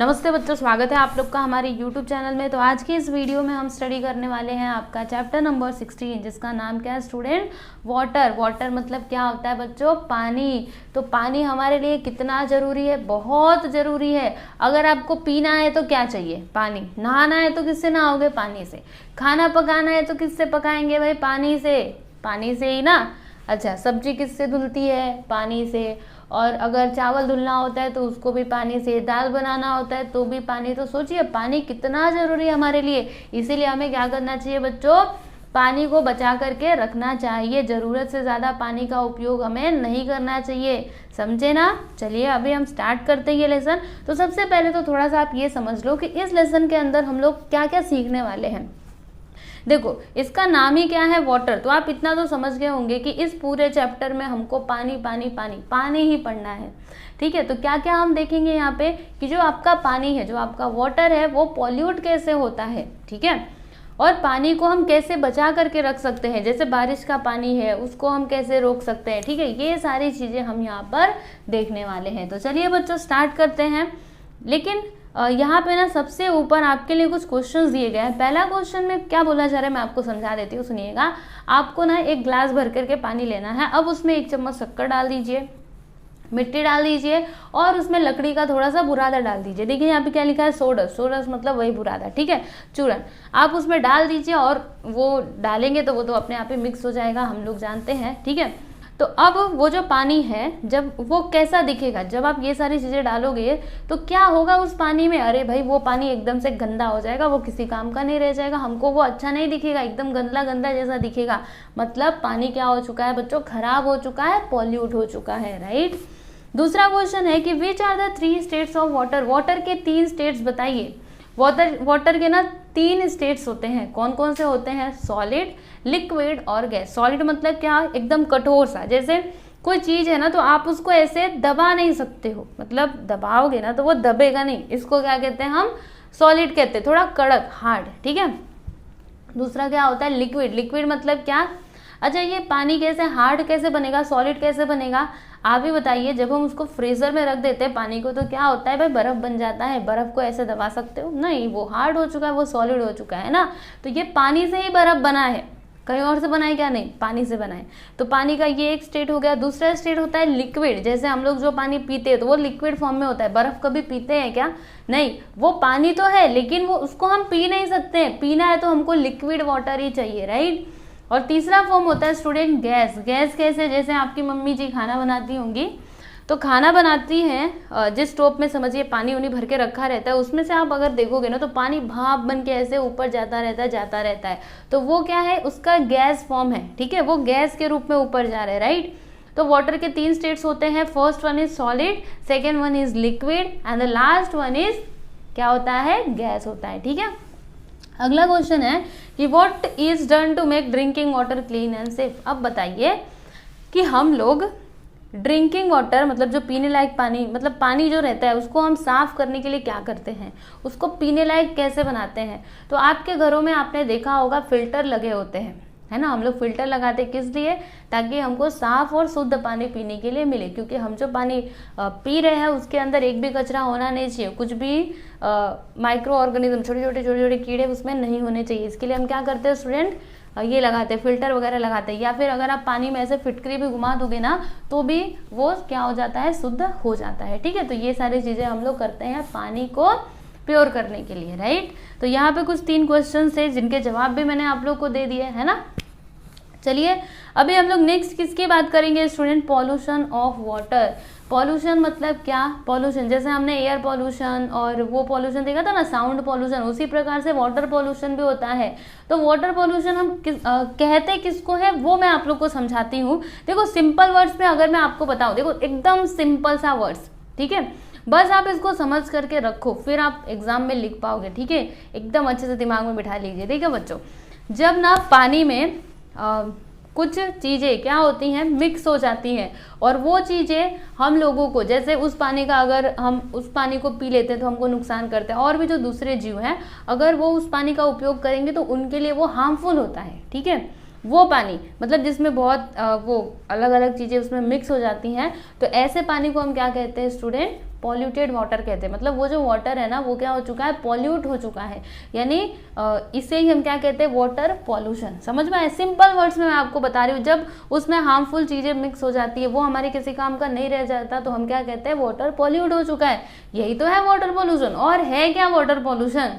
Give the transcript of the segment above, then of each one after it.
नमस्ते बच्चों, स्वागत है आप लोग का हमारे YouTube चैनल में। तो आज की इस वीडियो में हम स्टडी करने वाले हैं आपका चैप्टर नंबर 16, जिसका नाम क्या है स्टूडेंट? वाटर। वाटर मतलब क्या होता है बच्चों? पानी। तो पानी हमारे लिए कितना ज़रूरी है? बहुत ज़रूरी है। अगर आपको पीना है तो क्या चाहिए? पानी। नहाना है तो किससे नहाओगे? पानी से। खाना पकाना है तो किससे पकाएंगे भाई? पानी से। पानी से ही ना। अच्छा, सब्जी किससे धुलती है? पानी से। और अगर चावल धुलना होता है तो उसको भी पानी से, दाल बनाना होता है तो भी पानी। तो सोचिए पानी कितना ज़रूरी है हमारे लिए। इसीलिए हमें क्या करना चाहिए बच्चों? पानी को बचा करके रखना चाहिए। ज़रूरत से ज़्यादा पानी का उपयोग हमें नहीं करना चाहिए, समझे ना? चलिए अभी हम स्टार्ट करते हैं ये लेसन। तो सबसे पहले तो थोड़ा सा आप ये समझ लो कि इस लेसन के अंदर हम लोग क्या क्या सीखने वाले हैं। देखो, इसका नाम ही क्या है? वाटर। तो आप इतना तो समझ गए होंगे कि इस पूरे चैप्टर में हमको पानी पानी पानी पानी ही पढ़ना है। ठीक है, तो क्या क्या हम देखेंगे यहाँ पे कि जो आपका पानी है, जो आपका वाटर है, वो पॉल्यूट कैसे होता है। ठीक है, और पानी को हम कैसे बचा करके रख सकते हैं। जैसे बारिश का पानी है, उसको हम कैसे रोक सकते हैं। ठीक है, ये सारी चीज़ें हम यहाँ पर देखने वाले हैं। तो चलिए बच्चों स्टार्ट करते हैं। लेकिन यहाँ पे ना सबसे ऊपर आपके लिए कुछ क्वेश्चंस दिए गए हैं। पहला क्वेश्चन में क्या बोला जा रहा है मैं आपको समझा देती हूँ, सुनिएगा। आपको ना एक ग्लास भर करके पानी लेना है। अब उसमें 1 चम्मच शक्कर डाल दीजिए, मिट्टी डाल दीजिए और उसमें लकड़ी का थोड़ा सा बुरादा डाल दीजिए। देखिए यहाँ पे क्या लिखा है? सोडस। सोडस मतलब वही बुरादा। ठीक है, चूरन। आप उसमें डाल दीजिए और वो डालेंगे तो वो तो अपने आप ही मिक्स हो जाएगा, हम लोग जानते हैं। ठीक है, तो अब वो जो पानी है, जब वो कैसा दिखेगा? जब आप ये सारी चीज़ें डालोगे तो क्या होगा उस पानी में? अरे भाई, वो पानी एकदम से गंदा हो जाएगा, वो किसी काम का नहीं रह जाएगा, हमको वो अच्छा नहीं दिखेगा, एकदम गंदा गंदा जैसा दिखेगा। मतलब पानी क्या हो चुका है बच्चों? खराब हो चुका है, पॉल्यूट हो चुका है। राइट। दूसरा क्वेश्चन है कि which are the 3 states of water. Water के 3 स्टेट्स बताइए। वाटर के ना 3 स्टेट्स होते हैं। कौन कौन से होते हैं? सॉलिड, लिक्विड और गैस। सॉलिड मतलब क्या? एकदम कठोर सा। जैसे कोई चीज़ है ना, तो आप उसको ऐसे दबा नहीं सकते हो, मतलब दबाओगे ना तो वो दबेगा नहीं। इसको क्या कहते हैं? हम सॉलिड कहते हैं, थोड़ा कड़क, हार्ड। ठीक है। दूसरा क्या होता है? लिक्विड। लिक्विड मतलब क्या? अच्छा, ये पानी कैसे हार्ड कैसे बनेगा, सॉलिड कैसे बनेगा? आप ही बताइए। जब हम उसको फ्रीजर में रख देते हैं पानी को तो क्या होता है भाई? बर्फ बन जाता है। बर्फ को ऐसे दबा सकते हो? नहीं, वो हार्ड हो चुका है, वो सॉलिड हो चुका है ना। तो ये पानी से ही बर्फ बना है, कहीं और से बना है क्या? नहीं, पानी से बना है। तो पानी का ये एक स्टेट हो गया। दूसरा स्टेट होता है लिक्विड। जैसे हम लोग जो पानी पीते हैं तो वो लिक्विड फॉर्म में होता है। बर्फ कभी पीते हैं क्या? नहीं, वो पानी तो है लेकिन वो उसको हम पी नहीं सकते। पीना है तो हमको लिक्विड वाटर ही चाहिए। राइट। और तीसरा फॉर्म होता है स्टूडेंट गैस। गैस कैसे? जैसे आपकी मम्मी जी खाना बनाती होंगी, तो खाना बनाती हैं जिस स्टोव में समझिए पानी उनी भर के रखा रहता है, उसमें से आप अगर देखोगे ना तो पानी भाप बन के ऐसे ऊपर जाता रहता है, जाता रहता है। तो वो क्या है? उसका गैस फॉर्म है। ठीक है, वो गैस के रूप में ऊपर जा रहा है। राइट। तो वाटर के 3 स्टेट्स होते हैं। First one is solid, second one is liquid and the last one is क्या होता है? गैस होता है। ठीक है। अगला क्वेश्चन है कि what is done to make drinking water clean and safe. अब बताइए कि हम लोग ड्रिंकिंग वाटर मतलब जो पीने लायक पानी, मतलब पानी जो रहता है उसको हम साफ करने के लिए क्या करते हैं? उसको पीने लायक कैसे बनाते हैं? तो आपके घरों में आपने देखा होगा फिल्टर लगे होते हैं, है ना। हम लोग फिल्टर लगाते किस लिए? ताकि हमको साफ और शुद्ध पानी पीने के लिए मिले। क्योंकि हम जो पानी पी रहे हैं उसके अंदर एक भी कचरा होना नहीं चाहिए, कुछ भी माइक्रो ऑर्गेनिज्म, छोटे छोटे कीड़े उसमें नहीं होने चाहिए। इसके लिए हम क्या करते हैं स्टूडेंट? ये लगाते हैं, फिल्टर वगैरह लगाते हैं। या फिर अगर आप पानी में ऐसे फिटकरी भी घुमा दोगे ना तो भी वो क्या हो जाता है? शुद्ध हो जाता है। ठीक है, तो ये सारी चीज़ें हम लोग करते हैं पानी को प्योर करने के लिए। राइट। तो यहाँ पे कुछ 3 क्वेश्चन थे जिनके जवाब भी मैंने आप लोग को दे दिए, है ना। चलिए अभी हम लोग नेक्स्ट किसकी बात करेंगे student? Pollution of water. Pollution मतलब क्या? पॉल्यूशन जैसे हमने एयर पॉल्यूशन और वो पॉल्यूशन देखा था ना, साउंड पॉल्यूशन, उसी प्रकार से वाटर पॉल्यूशन भी होता है। तो वाटर पॉल्यूशन हम कहते किसको है वो मैं आप लोग को समझाती हूँ। देखो सिंपल वर्ड्स में अगर मैं आपको बताऊँ, देखो एकदम सिंपल सा वर्ड्स। ठीक है, बस आप इसको समझ करके रखो, फिर आप एग्जाम में लिख पाओगे। ठीक है, एकदम अच्छे से दिमाग में बिठा लीजिए। ठीक है बच्चों, जब ना पानी में कुछ चीज़ें क्या होती हैं? मिक्स हो जाती हैं। और वो चीज़ें हम लोगों को, जैसे उस पानी का अगर हम उस पानी को पी लेते हैं तो हमको नुकसान करते हैं, और भी जो दूसरे जीव हैं अगर वो उस पानी का उपयोग करेंगे तो उनके लिए वो हार्मफुल होता है। ठीक है, वो पानी मतलब जिसमें बहुत वो अलग अलग चीज़ें उसमें मिक्स हो जाती हैं, तो ऐसे पानी को हम क्या कहते हैं स्टूडेंट? पॉल्यूटेड वाटर कहते हैं, मतलब वो जो वाटर है ना वो क्या हो चुका है, पॉल्यूट हो चुका है, यानी इसे ही हम क्या कहते हैं, वाटर पॉल्यूशन। समझ में आए, सिंपल वर्ड्स में मैं आपको बता रही हूँ, जब उसमें हार्मफुल चीजें मिक्स हो जाती है, वो हमारे किसी काम का नहीं रह जाता, तो हम क्या कहते हैं, वाटर पॉल्यूट हो चुका है। यही तो है वाटर पॉल्यूशन। और है क्या वाटर पॉल्यूशन,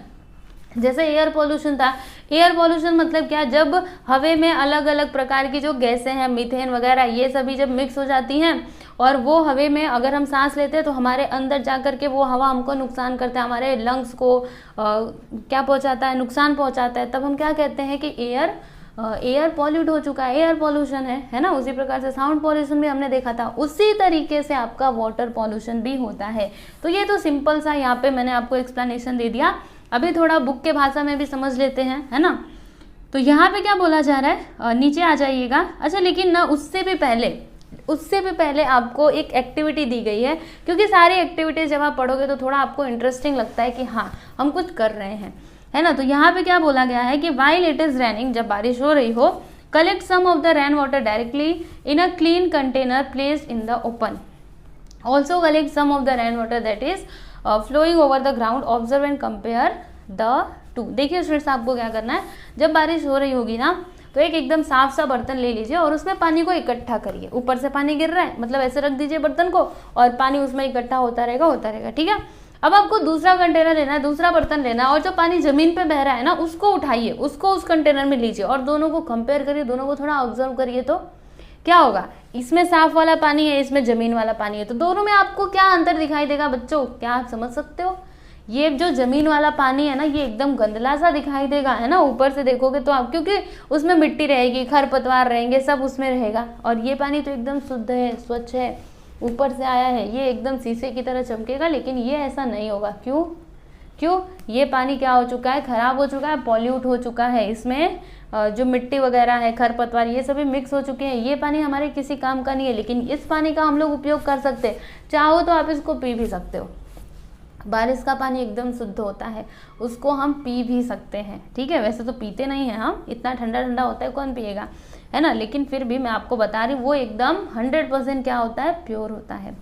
जैसे एयर पॉल्यूशन था। एयर पॉल्यूशन मतलब क्या, जब हवे में अलग अलग प्रकार की जो गैसें हैं, मीथेन वगैरह, ये सभी जब मिक्स हो जाती हैं और वो हवे में अगर हम सांस लेते हैं तो हमारे अंदर जा करके वो हवा हमको नुकसान करता है, हमारे लंग्स को क्या पहुंचाता है, नुकसान पहुंचाता है, तब हम क्या कहते हैं कि एयर पॉल्यूट हो चुका है, एयर पॉल्यूशन है ना। उसी प्रकार से साउंड पॉल्यूशन भी हमने देखा था, उसी तरीके से आपका वाटर पॉल्यूशन भी होता है। तो ये तो सिंपल सा यहाँ पे मैंने आपको एक्सप्लेनेशन दे दिया। अभी थोड़ा बुक के भाषा में भी समझ लेते हैं, है ना। तो यहाँ पे क्या बोला जा रहा है, नीचे आ जाइएगा। अच्छा, लेकिन ना उससे भी पहले आपको एक एक्टिविटी दी गई है, क्योंकि सारी एक्टिविटीज जब आप पढ़ोगे तो थोड़ा आपको इंटरेस्टिंग लगता है कि हाँ हम कुछ कर रहे हैं, है ना। तो यहाँ पे क्या बोला गया है कि व्हाइल इट इज रेनिंग, जब बारिश हो रही हो, collect some of the rain water directly in a clean container placed in the open. Also collect some of the rain water that is flowing over the ground, observe and compare the two. देखिए students, आपको क्या करना है, जब बारिश हो रही होगी ना तो एक एकदम साफ सा बर्तन ले लीजिए और उसमें पानी को इकट्ठा करिए। ऊपर से पानी गिर रहा है, मतलब ऐसे रख दीजिए बर्तन को और पानी उसमें इकट्ठा होता रहेगा, ठीक है। अब आपको दूसरा कंटेनर लेना है, दूसरा बर्तन लेना है, और जो पानी जमीन पे बह रहा है ना उसको उठाइए, उसको उस कंटेनर में लीजिए और दोनों को कंपेयर करिए, दोनों को थोड़ा ऑब्जर्व करिए। तो क्या होगा, इसमें साफ वाला पानी है, इसमें जमीन वाला पानी है, तो दोनों में आपको क्या अंतर दिखाई देगा बच्चों, क्या आप समझ सकते हो। ये जो जमीन वाला पानी है ना, ये एकदम गंदला सा दिखाई देगा, है ना। ऊपर से देखोगे तो आप, क्योंकि उसमें मिट्टी रहेगी, खरपतवार रहेंगे, सब उसमें रहेगा। और ये पानी तो एकदम शुद्ध है, स्वच्छ है, ऊपर से आया है, ये एकदम शीशे की तरह चमकेगा। लेकिन ये ऐसा नहीं होगा, क्यों, ये पानी क्या हो चुका है, खराब हो चुका है, पॉल्यूट हो चुका है। इसमें जो मिट्टी वगैरह है, खरपतवार, ये सभी मिक्स हो चुके हैं। ये पानी हमारे किसी काम का नहीं है, लेकिन इस पानी का हम लोग उपयोग कर सकते हैं। चाहो तो आप इसको पी भी सकते हो। बारिश का पानी एकदम शुद्ध होता है, उसको हम पी भी सकते हैं, ठीक है। वैसे तो पीते नहीं हैं हम, इतना ठंडा ठंडा होता है, कौन पिएगा, है ना। लेकिन फिर भी मैं आपको बता रही हूँ, वो एकदम 100% क्या होता है, प्योर होता है,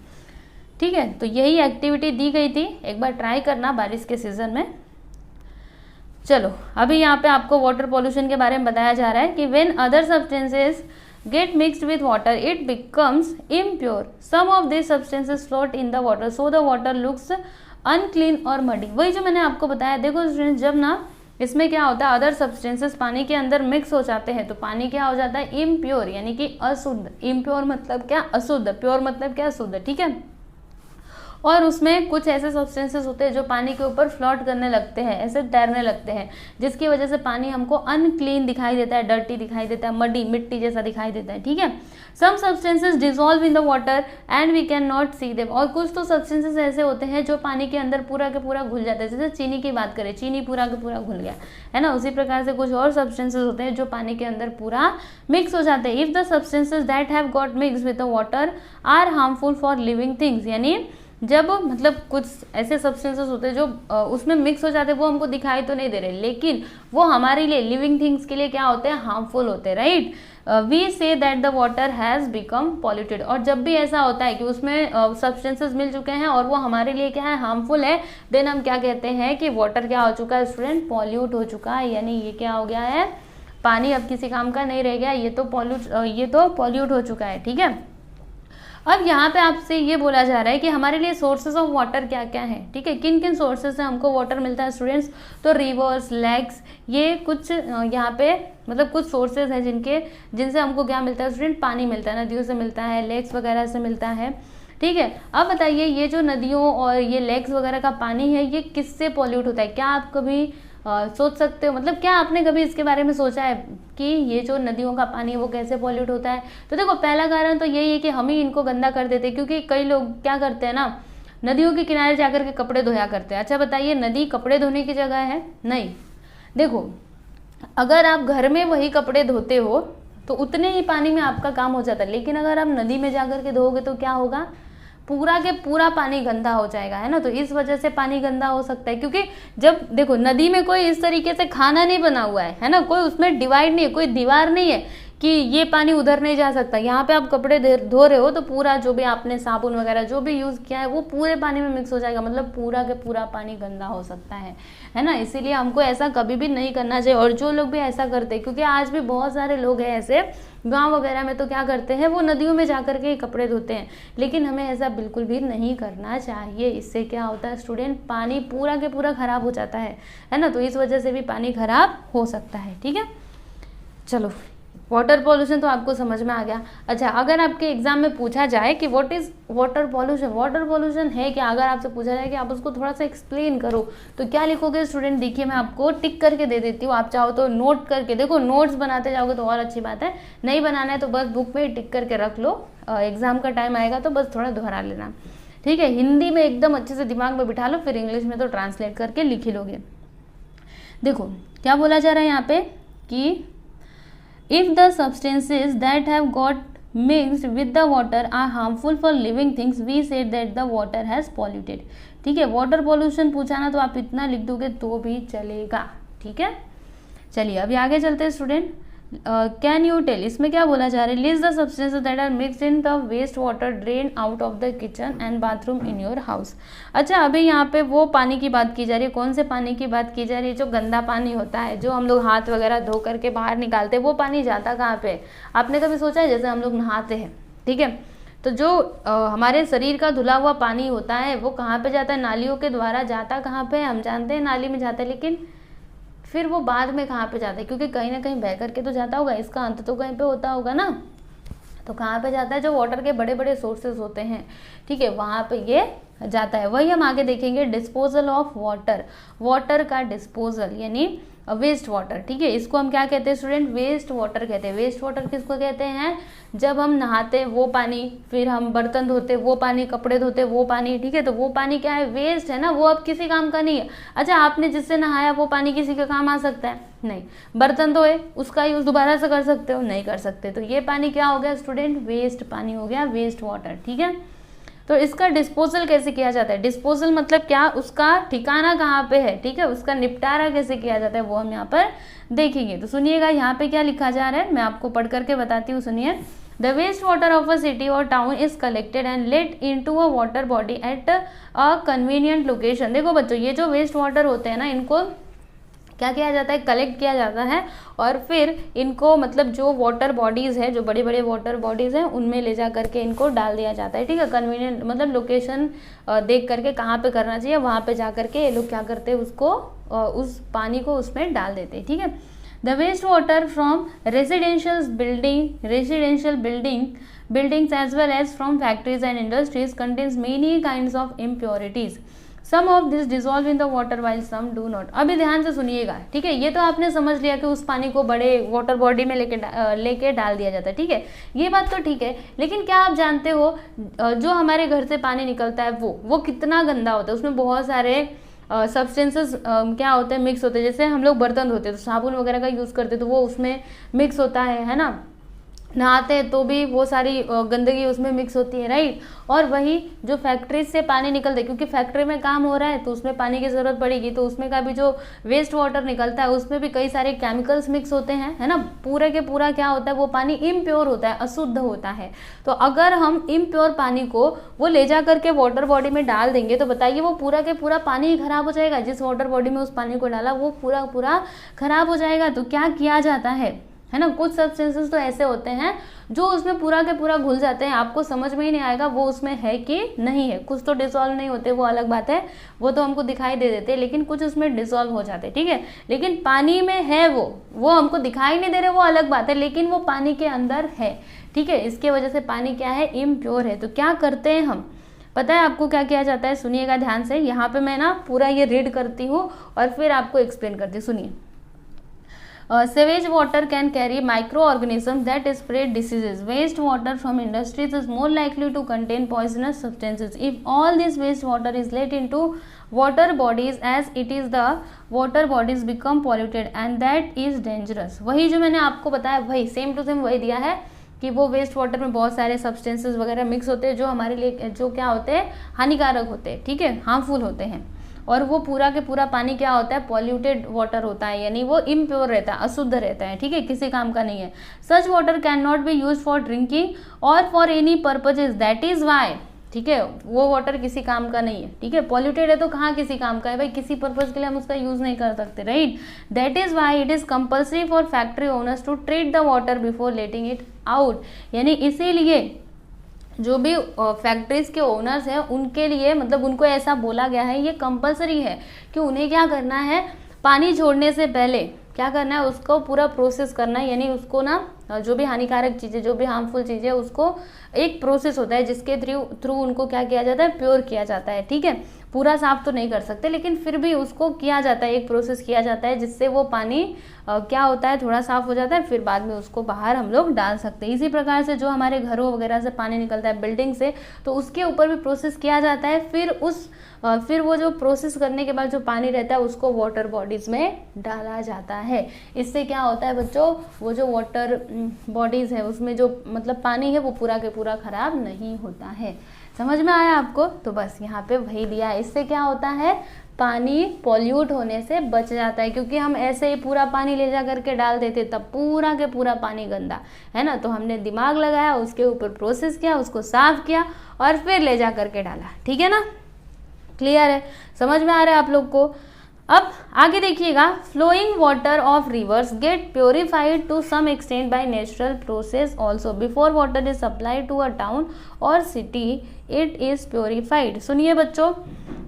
ठीक है। तो यही एक्टिविटी दी गई थी, एक बार ट्राई करना बारिश के सीजन में। चलो, अभी यहाँ पे आपको वाटर पॉल्यूशन के बारे में बताया जा रहा है कि when other substances get mixed with water it becomes impure, some of these substances float in the water so the water looks unclean और muddy। वही जो मैंने आपको बताया, देखो स्टूडेंट्स, जब ना इसमें क्या होता है, अदर सब्सटेंसेस पानी के अंदर मिक्स हो जाते हैं तो पानी क्या हो जाता है, इम्प्योर, यानी कि अशुद्ध। इम्प्योर मतलब क्या, अशुद्ध, प्योर मतलब क्या, शुद्ध, ठीक है। और उसमें कुछ ऐसे सब्सटेंसेस होते हैं जो पानी के ऊपर फ्लोट करने लगते हैं, ऐसे तैरने लगते हैं, जिसकी वजह से पानी हमको अनक्लीन दिखाई देता है, डर्टी दिखाई देता है, मडी, मिट्टी जैसा दिखाई देता है, ठीक है। Some substances dissolve in the water and we can not see them. और कुछ तो सब्सटेंसेस ऐसे होते हैं जो पानी के अंदर पूरा के पूरा घुल जाते हैं, जैसे चीनी की बात करें, चीनी पूरा के पूरा घुल गया, है ना। उसी प्रकार से कुछ और सब्सटेंसेस होते हैं जो पानी के अंदर पूरा मिक्स हो जाते हैं। If the substances that have got mix with the water are harmful for living things, यानी जब मतलब कुछ ऐसे सब्सटेंसेस होते हैं जो उसमें मिक्स हो जाते हैं, वो हमको दिखाई तो नहीं दे रहे, लेकिन वो हमारे लिए, लिविंग थिंग्स के लिए क्या होते हैं, हार्मफुल होते हैं, right. We say that the water has become polluted. और जब भी ऐसा होता है कि उसमें सब्सटेंसेस मिल चुके हैं और वो हमारे लिए क्या है, हार्मफुल है, देन हम क्या कहते हैं कि वाटर क्या हो चुका है स्टूडेंट, पॉल्यूट हो चुका है, यानी ये क्या हो गया है, पानी अब किसी काम का नहीं रह गया, ये तो पॉल्यूट हो चुका है, ठीक है। अब यहाँ पे आपसे ये बोला जा रहा है कि हमारे लिए सोर्सेज ऑफ वाटर क्या क्या है, ठीक है। किन किन सोर्सेज से हमको वाटर मिलता है स्टूडेंट्स, तो रिवर्स, लेक्स, ये कुछ यहाँ पे मतलब कुछ सोर्सेज हैं जिनसे हमको क्या मिलता है स्टूडेंट, पानी मिलता है, नदियों से मिलता है, लेक्स वगैरह से मिलता है, ठीक है। अब बताइए, ये जो नदियों और ये लेक्स वगैरह का पानी है, ये किससे पॉल्यूट होता है, क्या आप कभी सोच सकते हो, मतलब क्या आपने कभी इसके बारे में सोचा है कि ये जो नदियों का पानी है वो कैसे पॉल्यूट होता है। तो देखो, पहला कारण तो यही है कि हम ही इनको गंदा कर देते हैं, क्योंकि कई लोग क्या करते हैं ना, नदियों के किनारे जाकर के कपड़े धोया करते हैं। अच्छा बताइए, नदी कपड़े धोने की जगह है? नहीं। देखो, अगर आप घर में वही कपड़े धोते हो तो उतने ही पानी में आपका काम हो जाता है, लेकिन अगर आप नदी में जाकर के धोओगे तो क्या होगा, पूरा के पूरा पानी गंदा हो जाएगा, है ना। तो इस वजह से पानी गंदा हो सकता है, क्योंकि जब देखो नदी में कोई इस तरीके से खाना नहीं बना हुआ है ना, कोई उसमें डिवाइड नहीं है, कोई दीवार नहीं है कि ये पानी उधर नहीं जा सकता। यहाँ पे आप कपड़े धो रहे हो तो पूरा जो भी आपने साबुन वगैरह जो भी यूज़ किया है वो पूरे पानी में मिक्स हो जाएगा, मतलब पूरा के पूरा पानी गंदा हो सकता है ना। इसीलिए हमको ऐसा कभी भी नहीं करना चाहिए। और जो लोग भी ऐसा करते हैं, क्योंकि आज भी बहुत सारे लोग हैं ऐसे गांव वगैरह में, तो क्या करते हैं वो नदियों में जा करके कपड़े धोते हैं, लेकिन हमें ऐसा बिल्कुल भी नहीं करना चाहिए। इससे क्या होता है स्टूडेंट, पानी पूरा के पूरा खराब हो जाता है ना। तो इस वजह से भी पानी खराब हो सकता है, ठीक है। चलो, वाटर पॉल्यूशन तो आपको समझ में आ गया। अच्छा, अगर आपके एग्जाम में पूछा जाए कि what is water pollution, water pollution है क्या, अगर आपसे पूछा जाए कि आप उसको थोड़ा सा एक्सप्लेन करो, तो क्या लिखोगे स्टूडेंट? देखिए मैं आपको टिक करके दे देती हूँ, आप चाहो तो नोट करके देखो, नोट्स बनाते जाओगे तो और अच्छी बात है, नहीं बनाना है तो बस बुक में टिक करके रख लो, एग्जाम का टाइम आएगा तो बस थोड़ा दोहरा लेना, ठीक है। हिंदी में एकदम अच्छे से दिमाग में बिठा लो, फिर इंग्लिश में तो ट्रांसलेट करके लिख ही लोगे। देखो क्या बोला जा रहा है यहाँ पे कि if the substances that have got mixed with the water are harmful for living things, we said that the water has polluted। ठीक है, वाटर पॉल्यूशन पूछा ना तो आप इतना लिख दोगे तो भी चलेगा, ठीक है। चलिए अभी आगे चलते हैं स्टूडेंट। कैन यू टेल, इसमें क्या बोला जा रहा है? List the substances that are mixed in the waste water drain out of the kitchen and bathroom in your house. अच्छा, अभी यहाँ पे वो पानी की बात की जा रही है। कौन से पानी की बात की जा रही है? जो गंदा पानी होता है, जो हम लोग हाथ वगैरह धो करके बाहर निकालते हैं, वो पानी जाता कहाँ पे? आपने कभी सोचा है? जैसे हम लोग नहाते हैं, ठीक है, तो जो हमारे शरीर का धुला हुआ पानी होता है वो कहाँ पे जाता है? नालियों के द्वारा जाता कहाँ पे? हम जानते हैं नाली में जाता है, लेकिन फिर वो बाद में कहाँ पे जाता है? क्योंकि कहीं ना कहीं बह करके तो जाता होगा, इसका अंत तो कहीं पे होता होगा ना। तो कहाँ पे जाता है? जो वाटर के बड़े बड़े सोर्सेज होते हैं, ठीक है, वहाँ पे ये जाता है। वही हम आगे देखेंगे, डिस्पोजल ऑफ वाटर, वाटर का डिस्पोजल यानी वेस्ट वाटर, ठीक है, इसको हम क्या कहते हैं स्टूडेंट? वेस्ट वाटर कहते हैं। वेस्ट वाटर किसको कहते हैं? जब हम नहाते वो पानी, फिर हम बर्तन धोते वो पानी, कपड़े धोते वो पानी, ठीक है, तो वो पानी क्या है? वेस्ट है ना, वो अब किसी काम का नहीं है। अच्छा, आपने जिससे नहाया वो पानी किसी का काम आ सकता है? नहीं। बर्तन धोए, उसका यूज दोबारा से कर सकते हो? नहीं कर सकते। तो ये पानी क्या हो गया स्टूडेंट? वेस्ट पानी हो गया, वेस्ट वाटर, ठीक है। तो इसका डिस्पोजल कैसे किया जाता है? डिस्पोजल मतलब क्या? उसका ठिकाना कहाँ पे है, ठीक है, उसका निपटारा कैसे किया जाता है वो हम यहाँ पर देखेंगे। तो सुनिएगा यहाँ पे क्या लिखा जा रहा है, मैं आपको पढ़ करके बताती हूँ, सुनिए। The waste water of a city or town is collected and let into a water body at a convenient location. देखो बच्चों, ये जो वेस्ट वाटर होते हैं ना, इनको क्या किया जाता है? कलेक्ट किया जाता है, और फिर इनको मतलब जो वाटर बॉडीज़ है, जो बड़े बड़े वाटर बॉडीज़ हैं, उनमें ले जा करके इनको डाल दिया जाता है, ठीक है। कन्वीनियंट मतलब लोकेशन देख करके कहाँ पे करना चाहिए, वहाँ पे जा करके ये लोग क्या करते हैं? उसको उस पानी को उसमें डाल देते हैं, ठीक है। The waste water from residential buildings as well as from factories and industries contains many kinds of impurities. Some of this dissolve in the water while some do not. अभी ध्यान से सुनिएगा, ठीक है। ये तो आपने समझ लिया कि उस पानी को बड़े वाटर बॉडी में लेके डाल दिया जाता है, ठीक है, ये बात तो ठीक है। लेकिन क्या आप जानते हो जो हमारे घर से पानी निकलता है वो कितना गंदा होता है? उसमें बहुत सारे सब्सटेंसेस क्या होते हैं? मिक्स होते हैं। जैसे हम लोग बर्तन धोते हैं तो साबुन वगैरह का यूज़ करते हैं, तो वो उसमें मिक्स होता है ना। नहाते हैं तो भी वो सारी गंदगी उसमें मिक्स होती है, राइट। और वही जो फैक्ट्री से पानी निकलता है, क्योंकि फैक्ट्री में काम हो रहा है तो उसमें पानी की ज़रूरत पड़ेगी, तो उसमें का भी जो वेस्ट वाटर निकलता है उसमें भी कई सारे केमिकल्स मिक्स होते हैं, है ना। पूरा के पूरा क्या होता है? वो पानी इम्प्योर होता है, अशुद्ध होता है। तो अगर हम इम्प्योर पानी को वो ले जा करके वाटर बॉडी में डाल देंगे तो बताइए वो पूरा के पूरा पानी ही खराब हो जाएगा। जिस वाटर बॉडी में उस पानी को डाला वो पूरा पूरा खराब हो जाएगा। तो क्या किया जाता है ना, कुछ सब्सटेंसेस तो ऐसे होते हैं जो उसमें पूरा के पूरा घुल जाते हैं, आपको समझ में ही नहीं आएगा वो उसमें है कि नहीं है। कुछ तो डिसॉल्व नहीं होते, वो अलग बात है, वो तो हमको दिखाई दे देते हैं, लेकिन कुछ उसमें डिसॉल्व हो जाते हैं, ठीक है। लेकिन पानी में है वो हमको दिखाई नहीं दे रहे, वो अलग बात है, लेकिन वो पानी के अंदर है, ठीक है। इसके वजह से पानी क्या है? इम्प्योर है। तो क्या करते हैं हम? पता है आपको क्या किया जाता है? सुनिएगा ध्यान से, यहाँ पे मैं ना पूरा ये रीड करती हूँ और फिर आपको एक्सप्लेन करती हूँ, सुनिए। Sewage water can carry microorganisms that spread diseases. Waste water from industries is more likely to contain poisonous substances. If all this waste water is let into water bodies as it is, the water bodies become polluted and that is dangerous. वही जो मैंने आपको बताया वही same to same वही दिया है कि वो वेस्ट वाटर में बहुत सारे सब्सटेंसेस वगैरह मिक्स होते हैं जो हमारे लिए जो क्या होते हैं? हानिकारक होते हैं, ठीक है, हार्मफुल होते हैं। और वो पूरा के पूरा पानी क्या होता है, पॉल्यूटेड वाटर होता है, यानी वो इम्प्योर रहता है, अशुद्ध रहता है, ठीक है, किसी काम का नहीं है। Such water can not be use for drinking or for any purposes, that is why, ठीक है, वो वाटर किसी काम का नहीं है, ठीक है, पॉल्यूटेड है तो कहाँ किसी काम का है भाई, किसी पर्पज के लिए हम उसका यूज नहीं कर सकते, right. That is why it is compulsory for factory owners to treat the water before letting it out, यानी इसीलिए जो भी फैक्ट्रीज के ओनर्स हैं उनके लिए, मतलब उनको ऐसा बोला गया है, ये कंपलसरी है कि उन्हें क्या करना है, पानी छोड़ने से पहले क्या करना है, उसको पूरा प्रोसेस करना है, यानी उसको ना जो भी हानिकारक चीज़ें, जो भी हार्मफुल चीज़ें, उसको एक प्रोसेस होता है जिसके थ्रू उनको क्या किया जाता है, प्योर किया जाता है, ठीक है। पूरा साफ तो नहीं कर सकते, लेकिन फिर भी उसको किया जाता है, एक प्रोसेस किया जाता है जिससे वो पानी क्या होता है, थोड़ा साफ हो जाता है, फिर बाद में उसको बाहर हम लोग डाल सकते हैं। इसी प्रकार से जो हमारे घरों वगैरह से पानी निकलता है, बिल्डिंग से, तो उसके ऊपर भी प्रोसेस किया जाता है, फिर वो जो प्रोसेस करने के बाद जो पानी रहता है उसको वाटर बॉडीज़ में डाला जाता है। इससे क्या होता है बच्चों, वो जो वाटर बॉडीज़ है उसमें जो मतलब पानी है वो पूरा के पूरा खराब नहीं होता है। समझ में आया आपको? तो बस यहाँ पे वही दिया है। इससे क्या होता है, पानी पॉल्यूट होने से बच जाता है, क्योंकि हम ऐसे ही पूरा पानी ले जा करके डाल देते तब पूरा के पूरा पानी गंदा है ना। तो हमने दिमाग लगाया, उसके ऊपर प्रोसेस किया, उसको साफ किया और फिर ले जा करके डाला, ठीक है ना। क्लियर है, समझ में आ रहा है आप लोग को? अब आगे देखिएगा, flowing water of rivers get purified to some extent by natural process also before water is supplied to a town or city it is purified. सुनिए बच्चों,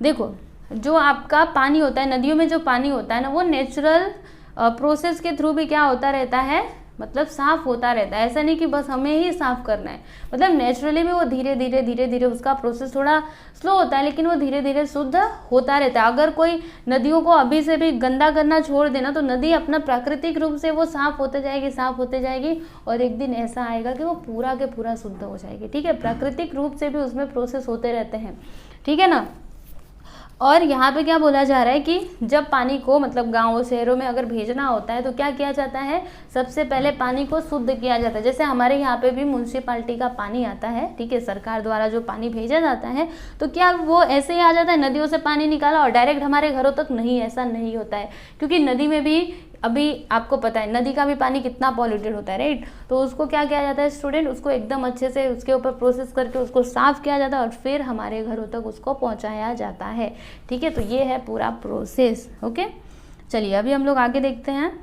देखो जो आपका पानी होता है, नदियों में जो पानी होता है ना, वो नेचुरल प्रोसेस के थ्रू भी क्या होता रहता है, मतलब साफ होता रहता है। ऐसा नहीं कि बस हमें ही साफ करना है, मतलब नेचुरली भी वो धीरे धीरे उसका प्रोसेस थोड़ा स्लो होता है, लेकिन वो धीरे धीरे शुद्ध होता रहता है। अगर कोई नदियों को अभी से भी गंदा करना छोड़ देना तो नदी अपना प्राकृतिक रूप से वो साफ होते जाएगी और एक दिन ऐसा आएगा कि वो पूरा के पूरा शुद्ध हो जाएगी, ठीक है। प्राकृतिक रूप से भी उसमें प्रोसेस होते रहते हैं, ठीक है ना। और यहाँ पे क्या बोला जा रहा है कि जब पानी को मतलब गाँव शहरों में अगर भेजना होता है तो क्या किया जाता है, सबसे पहले पानी को शुद्ध किया जाता है। जैसे हमारे यहाँ पे भी म्यूनसिपालिटी का पानी आता है, ठीक है, सरकार द्वारा जो पानी भेजा जाता है, तो क्या वो ऐसे ही आ जाता है, नदियों से पानी निकाला और डायरेक्ट हमारे घरों तक? नहीं, ऐसा नहीं होता है, क्योंकि नदी में भी अभी आपको पता है नदी का भी पानी कितना पॉल्यूटेड होता है, राइट। तो उसको क्या किया जाता है स्टूडेंट, उसको एकदम अच्छे से उसके ऊपर प्रोसेस करके उसको साफ किया जाता है और फिर हमारे घरों तक उसको पहुंचाया जाता है, ठीक है। तो ये है पूरा प्रोसेस, ओके। चलिए अभी हम लोग आगे देखते हैं।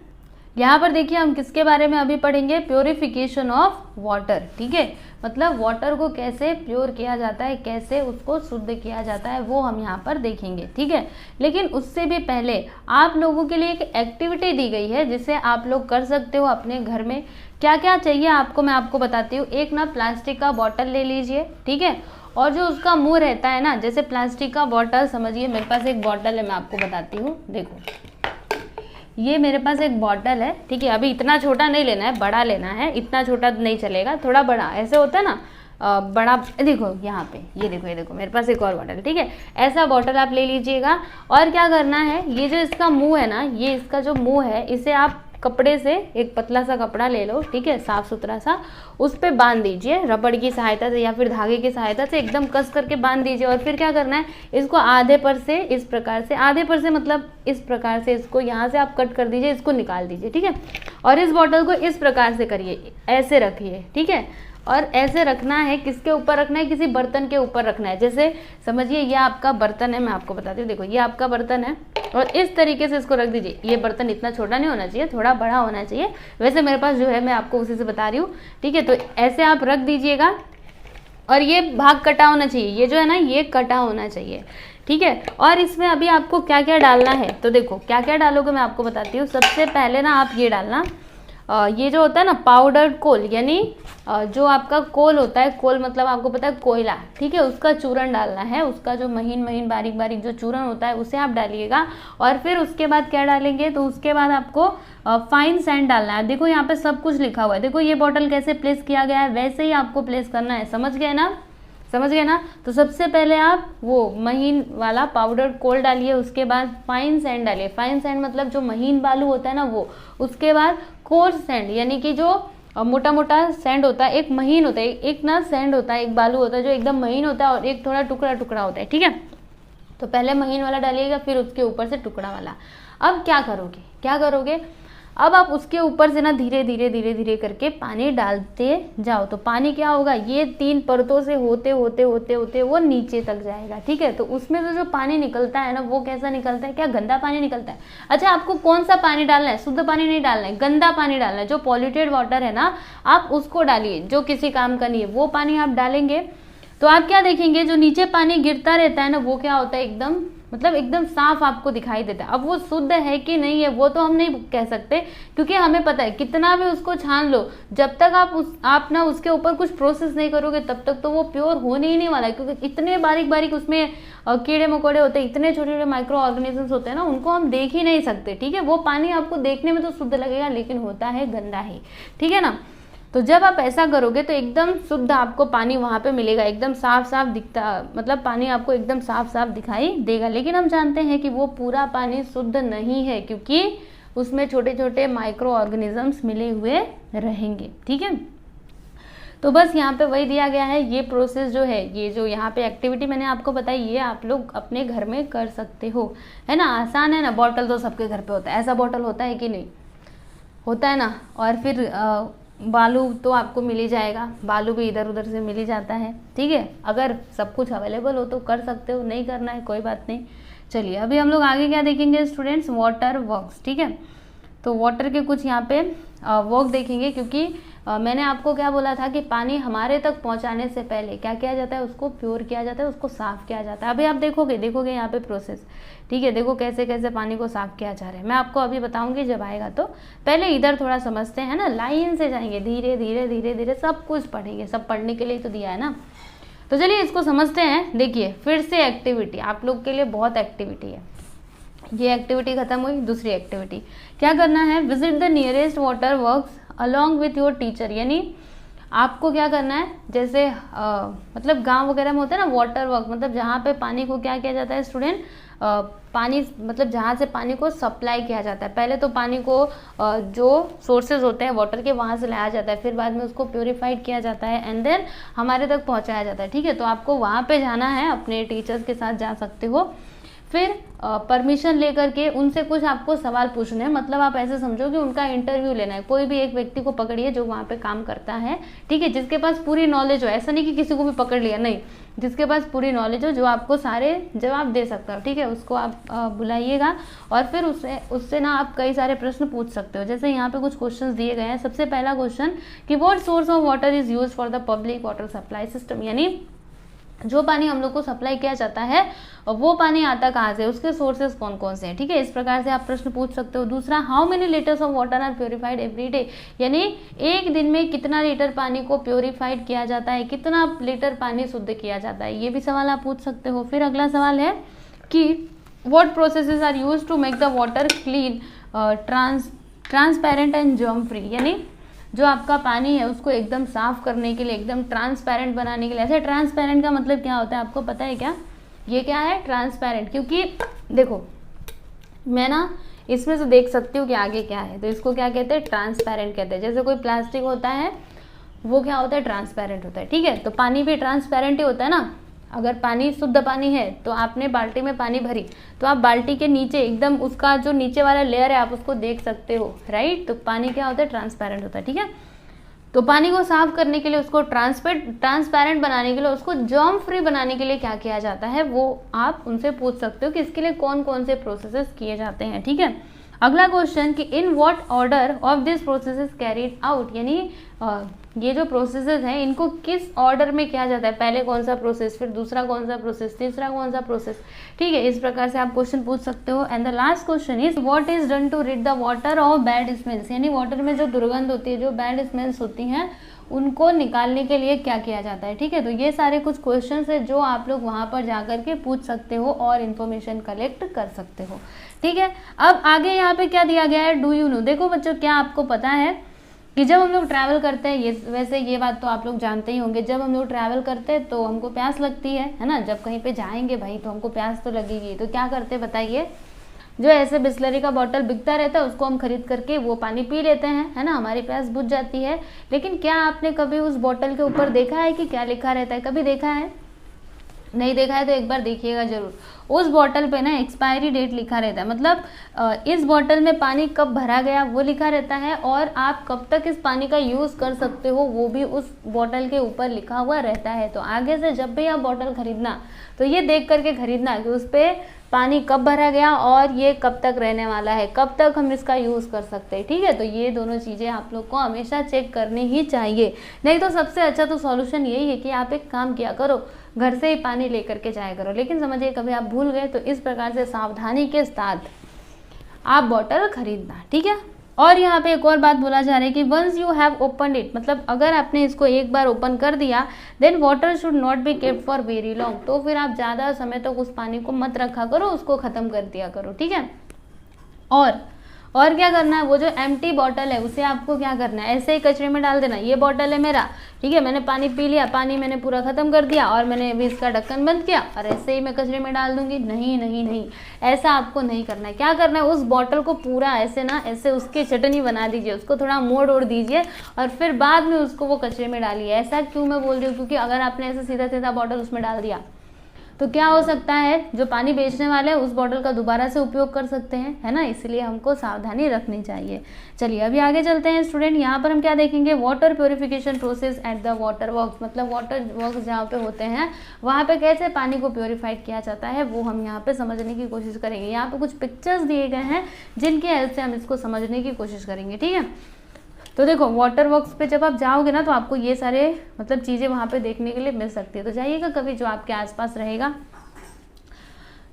यहाँ पर देखिए हम किसके बारे में अभी पढ़ेंगे, प्योरिफिकेशन ऑफ वाटर, ठीक है, मतलब वाटर को कैसे प्योर किया जाता है, कैसे उसको शुद्ध किया जाता है, वो हम यहाँ पर देखेंगे, ठीक है। लेकिन उससे भी पहले आप लोगों के लिए एक एक्टिविटी दी गई है जिसे आप लोग कर सकते हो अपने घर में। क्या क्या चाहिए आपको मैं आपको बताती हूँ। एक ना प्लास्टिक का बॉटल ले लीजिए, ठीक है, और जो उसका मुंह रहता है ना, जैसे प्लास्टिक का बॉटल, समझिए मेरे पास एक बॉटल है, मैं आपको बताती हूँ। देखो ये मेरे पास एक बॉटल है, ठीक है। अभी इतना छोटा नहीं लेना है, बड़ा लेना है, इतना छोटा नहीं चलेगा, थोड़ा बड़ा ऐसे होता है ना, बड़ा। देखो यहाँ पे ये देखो मेरे पास एक और बॉटल, ठीक है। ऐसा बॉटल आप ले लीजिएगा और क्या करना है, ये जो इसका मुंह है ना, ये इसका जो मुंह है, इसे आप कपड़े से, एक पतला सा कपड़ा ले लो, ठीक है, साफ सुथरा सा, उस पे बांध दीजिए रबड़ की सहायता से या फिर धागे की सहायता से, एकदम कस करके बांध दीजिए। और फिर क्या करना है, इसको आधे पर से इस प्रकार से, आधे पर से मतलब इस प्रकार से इसको यहाँ से आप कट कर दीजिए, इसको निकाल दीजिए, ठीक है। और इस बॉटल को इस प्रकार से करिए, ऐसे रखिए, ठीक है। और ऐसे रखना है, किसके ऊपर रखना है, किसी बर्तन के ऊपर रखना है। जैसे समझिए ये आपका बर्तन है, मैं आपको बताती हूँ, देखो ये आपका बर्तन है और इस तरीके से इसको रख दीजिए। ये बर्तन इतना छोटा नहीं होना चाहिए, थोड़ा बड़ा होना चाहिए। वैसे मेरे पास जो है मैं आपको उसी से बता रही हूँ, ठीक है। तो ऐसे आप रख दीजिएगा और ये भाग कटा होना चाहिए, ये जो है ना ये कटा होना चाहिए, ठीक है। और इसमें अभी आपको क्या क्या डालना है, तो देखो क्या क्या डालोगे मैं आपको बताती हूँ। सबसे पहले ना आप ये डालना, ये जो होता है ना पाउडर्ड कोल, यानी जो आपका कोल होता है, कोल मतलब आपको पता है कोयला, ठीक है, उसका चूरन डालना है। उसका जो महीन महीन बारीक बारीक जो चूरन होता है उसे आप डालिएगा। और फिर उसके बाद क्या डालेंगे, तो उसके बाद आपको फाइन सैंड डालना है। देखो यहाँ पे सब कुछ लिखा हुआ है, देखो ये बॉटल कैसे प्लेस किया गया है, वैसे ही आपको प्लेस करना है। समझ गए ना, समझ गए ना। तो सबसे पहले आप वो महीन वाला पाउडर कोल डालिए, उसके बाद फाइन सैंड डालिए। फाइन सैंड मतलब जो महीन बालू होता है ना वो, उसके बाद कोर्स सैंड यानी कि जो मोटा मोटा सैंड होता है, एक महीन होता है, एक ना सैंड होता है, एक बालू होता है जो एकदम महीन होता है और एक थोड़ा टुकड़ा टुकड़ा होता है, ठीक है। तो पहले महीन वाला डालिएगा, फिर उसके ऊपर से टुकड़ा वाला। अब क्या करोगे, अब आप उसके ऊपर से ना धीरे धीरे करके पानी डालते जाओ। तो पानी क्या होगा, ये 3 परतों से होते वो नीचे तक जाएगा। ठीक है, तो उसमें से जो पानी निकलता है ना, वो कैसा निकलता है, क्या गंदा पानी निकलता है। अच्छा, आपको कौन सा पानी डालना है, शुद्ध पानी नहीं डालना है, गंदा पानी डालना है। जो पॉल्यूटेड वाटर है ना, आप उसको डालिए, जो किसी काम का नहीं है वो पानी आप डालेंगे। तो आप क्या देखेंगे, जो नीचे पानी गिरता रहता है ना, वो क्या होता है, एकदम साफ आपको दिखाई देता है। अब वो शुद्ध है कि नहीं है वो तो हम नहीं कह सकते, क्योंकि हमें पता है कितना भी उसको छान लो, जब तक आप ना उसके ऊपर कुछ प्रोसेस नहीं करोगे तब तक तो वो प्योर होने ही नहीं वाला है। क्योंकि इतने बारीक उसमें कीड़े मकोड़े होते हैं, इतने छोटे छोटे माइक्रो ऑर्गेनिजम्स होते हैं ना, उनको हम देख ही नहीं सकते। ठीक है, वो पानी आपको देखने में तो शुद्ध लगेगा, लेकिन होता है गंदा ही। ठीक है ना। तो जब आप ऐसा करोगे तो एकदम शुद्ध आपको पानी वहाँ पे मिलेगा, एकदम साफ दिखता, मतलब पानी आपको एकदम साफ दिखाई देगा। लेकिन हम जानते हैं कि वो पूरा पानी शुद्ध नहीं है, क्योंकि उसमें छोटे छोटे माइक्रो ऑर्गेनिजम्स मिले हुए रहेंगे। ठीक है, तो बस यहाँ पे वही दिया गया है। ये प्रोसेस जो है, ये जो यहाँ पे एक्टिविटी मैंने आपको बताई, ये आप लोग अपने घर में कर सकते हो, है ना। आसान है ना। बॉटल तो सबके घर पे होता है, ऐसा बॉटल होता है कि नहीं, होता है ना। और फिर बालू तो आपको मिल ही जाएगा, बालू भी इधर उधर से मिल ही जाता है। ठीक है, अगर सब कुछ अवेलेबल हो तो कर सकते हो, नहीं करना है कोई बात नहीं। चलिए, अभी हम लोग आगे क्या देखेंगे स्टूडेंट्स, वाटर वर्क्स। ठीक है, तो वाटर के कुछ यहाँ पे वर्क देखेंगे, क्योंकि मैंने आपको क्या बोला था कि पानी हमारे तक पहुँचाने से पहले क्या किया जाता है, उसको प्योर किया जाता है, उसको साफ़ किया जाता है। अभी आप देखोगे यहाँ पे प्रोसेस। ठीक है, देखो कैसे कैसे पानी को साफ़ किया जा रहा है, मैं आपको अभी बताऊंगी जब आएगा। तो पहले इधर थोड़ा समझते हैं ना, लाइन से जाएंगे, धीरे धीरे सब कुछ पढ़ेंगे, सब पढ़ने के लिए तो दिया है ना। तो चलिए इसको समझते हैं। देखिए, फिर से एक्टिविटी आप लोग के लिए बहुत एक्टिविटी है। ये एक्टिविटी खत्म हुई, दूसरी एक्टिविटी क्या करना है, visit the nearest water works along with your teacher. यानी आपको क्या करना है, जैसे मतलब गांव वगैरह में होता है ना वाटर वर्क, मतलब जहाँ पे पानी को क्या किया जाता है स्टूडेंट, पानी मतलब जहाँ से पानी को सप्लाई किया जाता है। पहले तो पानी को जो सोर्सेज होते हैं वाटर के, वहाँ से लाया जाता है, फिर बाद में उसको प्योरीफाइड किया जाता है, एंड देन हमारे तक पहुँचाया जाता है। ठीक है, तो आपको वहाँ पे जाना है, अपने टीचर्स के साथ जा सकते हो। फिर परमिशन लेकर के उनसे कुछ आपको सवाल पूछने हैं, मतलब आप ऐसे समझो कि उनका इंटरव्यू लेना है। कोई भी एक व्यक्ति को पकड़िए जो वहाँ पे काम करता है, ठीक है, जिसके पास पूरी नॉलेज हो। ऐसा नहीं कि किसी को भी पकड़ लिया, नहीं, जिसके पास पूरी नॉलेज हो, जो आपको सारे जवाब दे सकता हो। ठीक है, उसको आप बुलाइएगा और फिर उससे ना आप कई सारे प्रश्न पूछ सकते हो। जैसे यहाँ पे कुछ क्वेश्चन दिए गए हैं। सबसे पहला क्वेश्चन कि what source of water is use for the public water supply system, यानी जो पानी हम लोग को सप्लाई किया जाता है वो पानी आता कहाँ से, उसके सोर्सेज कौन कौन से हैं। ठीक है, इस प्रकार से आप प्रश्न पूछ सकते हो। दूसरा, how many litres of water are purified every day, यानी एक दिन में कितना लीटर पानी को प्योरीफाइड किया जाता है, कितना लीटर पानी शुद्ध किया जाता है, ये भी सवाल आप पूछ सकते हो। फिर अगला सवाल है कि what processes are use to make the water clean, transparent and germ free, यानी जो आपका पानी है उसको एकदम साफ करने के लिए, एकदम ट्रांसपेरेंट बनाने के लिए। ऐसे ट्रांसपेरेंट का मतलब क्या होता है आपको पता है क्या, ये क्या है ट्रांसपेरेंट, क्योंकि देखो मैं ना इसमें से देख सकती हूँ कि आगे क्या है, तो इसको क्या कहते हैं, ट्रांसपेरेंट कहते हैं। जैसे कोई प्लास्टिक होता है वो क्या होता है, ट्रांसपेरेंट होता है। ठीक है, तो पानी भी ट्रांसपेरेंट ही होता है ना। अगर पानी शुद्ध पानी है तो आपने बाल्टी में पानी भरी, तो आप बाल्टी के नीचे एकदम उसका जो नीचे वाला लेयर है आप उसको देख सकते हो, राइट। तो पानी क्या होता है, ट्रांसपेरेंट होता है। ठीक है, तो पानी को साफ करने के लिए, उसको ट्रांसपेरेंट बनाने के लिए, उसको जर्म फ्री बनाने के लिए क्या किया जाता है, वो आप उनसे पूछ सकते हो कि इसके लिए कौन कौन से प्रोसेसेस किए जाते हैं। ठीक है, अगला क्वेश्चन कि in what order of this processes carried out, यानी ये जो प्रोसेसेस हैं इनको किस ऑर्डर में किया जाता है, पहले कौन सा प्रोसेस, फिर दूसरा कौन सा प्रोसेस, तीसरा कौन सा प्रोसेस। ठीक है, इस प्रकार से आप क्वेश्चन पूछ सकते हो। And the last question is what is done to rid the water of bad smells, यानी वाटर में जो दुर्गंध होती है, जो बैड स्मेल्स होती हैं, उनको निकालने के लिए क्या किया जाता है। ठीक है, तो ये सारे कुछ क्वेश्चन है जो आप लोग वहाँ पर जा कर के पूछ सकते हो और इन्फॉर्मेशन कलेक्ट कर सकते हो। ठीक है, अब आगे यहाँ पे क्या दिया गया है, डू यू नो। देखो बच्चों, क्या आपको पता है कि जब हम लोग ट्रैवल करते हैं, ये वैसे ये बात तो आप लोग जानते ही होंगे, जब हम लोग ट्रैवल करते हैं तो हमको प्यास लगती है ना। जब कहीं पे जाएंगे भाई तो हमको प्यास तो लगेगी, तो क्या करते बताइए, जो ऐसे बिस्लरी का बॉटल बिकता रहता है उसको हम खरीद करके वो पानी पी लेते हैं, है ना, हमारी प्यास बुझ जाती है। लेकिन क्या आपने कभी उस बॉटल के ऊपर देखा है कि क्या लिखा रहता है, कभी देखा है? नहीं देखा है तो एक बार देखिएगा जरूर। उस बॉटल पे ना एक्सपायरी डेट लिखा रहता है, मतलब इस बॉटल में पानी कब भरा गया वो लिखा रहता है, और आप कब तक इस पानी का यूज़ कर सकते हो वो भी उस बॉटल के ऊपर लिखा हुआ रहता है। तो आगे से जब भी आप बॉटल खरीदना तो ये देख करके खरीदना कि उस पर पानी कब भरा गया और ये कब तक रहने वाला है, कब तक हम इसका यूज़ कर सकते हैं। ठीक है, तो ये दोनों चीज़ें आप लोग को हमेशा चेक करनी ही चाहिए। नहीं तो सबसे अच्छा तो सॉल्यूशन यही है कि आप एक काम किया करो, घर से ही पानी लेकर के जाया करो। लेकिन समझिए कभी आप भूल गए तो इस प्रकार से सावधानी के साथ आप बॉटल खरीदना। ठीक है, और यहाँ पे एक और बात बोला जा रहा है कि once you have open it, मतलब अगर आपने इसको एक बार ओपन कर दिया then water should not be kept for very long, तो फिर आप ज़्यादा समय तक उस पानी को मत रखा करो, उसको ख़त्म कर दिया करो। ठीक है, और क्या करना है, वो जो एम्प्टी बॉटल है उसे आपको क्या करना है, ऐसे ही कचरे में डाल देना। ये बॉटल है मेरा, ठीक है, मैंने पानी पी लिया, पानी मैंने पूरा ख़त्म कर दिया और मैंने अभी इसका ढक्कन बंद किया और ऐसे ही मैं कचरे में डाल दूंगी। नहीं नहीं नहीं, ऐसा आपको नहीं करना है। क्या करना है, उस बॉटल को पूरा ऐसे ना ऐसे उसकी चटनी बना दीजिए, उसको थोड़ा मोड़ ओढ़ दीजिए और फिर बाद में उसको वो कचरे में डालिए। ऐसा क्यों मैं बोल रही हूँ, क्योंकि अगर आपने ऐसे सीधा सीधा बॉटल उसमें डाल दिया तो क्या हो सकता है, जो पानी बेचने वाले हैं उस बॉटल का दोबारा से उपयोग कर सकते हैं, है ना, इसलिए हमको सावधानी रखनी चाहिए। चलिए अभी आगे चलते हैं स्टूडेंट। यहाँ पर हम क्या देखेंगे, water purification process at the water works, मतलब वाटर वर्क्स जहाँ पे होते हैं वहाँ पे कैसे पानी को प्योरीफाइड किया जाता है वो हम यहाँ पे समझने की कोशिश करेंगे। यहाँ पे कुछ पिक्चर्स दिए गए हैं जिनकी हेल्प से हम इसको समझने की कोशिश करेंगे। ठीक है, तो देखो वाटर वर्क्स पे जब आप जाओगे ना तो आपको ये सारे मतलब चीज़ें वहाँ पे देखने के लिए मिल सकती है, तो जाइएगा कभी जो आपके आसपास रहेगा।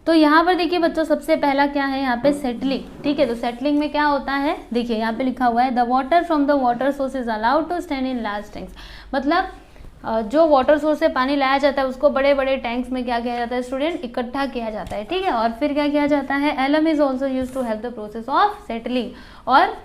तो यहाँ पर देखिए बच्चों, सबसे पहला क्या है यहाँ पे सेटलिंग। ठीक है, तो सेटलिंग में क्या होता है, देखिए यहाँ पे लिखा हुआ है the water from the water source is allowed to stand in large tanks, मतलब जो वाटर सोर्स से पानी लाया जाता है उसको बड़े बड़े टैंक्स में क्या किया जाता है स्टूडेंट, इकट्ठा किया जाता है। ठीक है, और फिर क्या किया जाता है, alum is also use to help the process of settling, और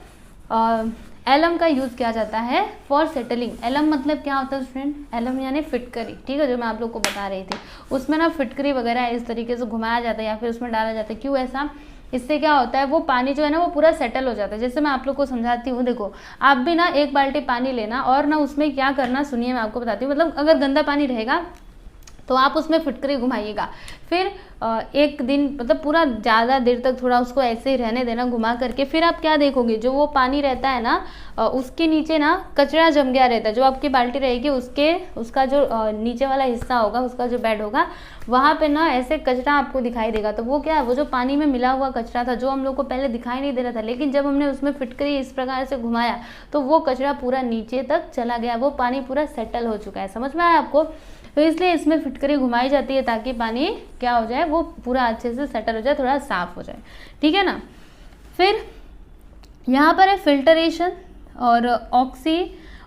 एलम का यूज़ किया जाता है फॉर सेटलिंग। एलम मतलब क्या होता है स्टूडेंट, एलम यानी फिटकरी। ठीक है, जो मैं आप लोग को बता रही थी, उसमें ना फिटकरी वगैरह इस तरीके से घुमाया जाता है या फिर उसमें डाला जाता है। क्यों ऐसा, इससे क्या होता है वो पानी जो है ना वो पूरा सेटल हो जाता है। जैसे मैं आप लोग को समझाती हूँ, देखो आप भी ना एक बाल्टी पानी लेना और ना उसमें क्या करना, सुनिए मैं आपको बताती हूँ। मतलब अगर गंदा पानी रहेगा तो आप उसमें फिटकरी घुमाइएगा, फिर एक दिन मतलब पूरा ज़्यादा देर तक थोड़ा उसको ऐसे ही रहने देना घुमा करके। फिर आप क्या देखोगे, जो वो पानी रहता है ना उसके नीचे ना कचरा जम गया रहता है। जो आपकी बाल्टी रहेगी उसका जो नीचे वाला हिस्सा होगा, उसका जो बेड होगा वहाँ पे ना ऐसे कचरा आपको दिखाई देगा। तो वो क्या है, वो जो पानी में मिला हुआ कचरा था जो हम लोग को पहले दिखाई नहीं दे रहा था, लेकिन जब हमने उसमें फिटकरी इस प्रकार से घुमाया तो वो कचरा पूरा नीचे तक चला गया, वो पानी पूरा सेटल हो चुका है। समझ में आया आपको, तो इसलिए इसमें फिटकरी घुमाई जाती है ताकि पानी क्या हो जाए, वो पूरा अच्छे से सेटल हो जाए, थोड़ा साफ हो जाए। ठीक है ना, फिर यहाँ पर है फिल्टरेशन और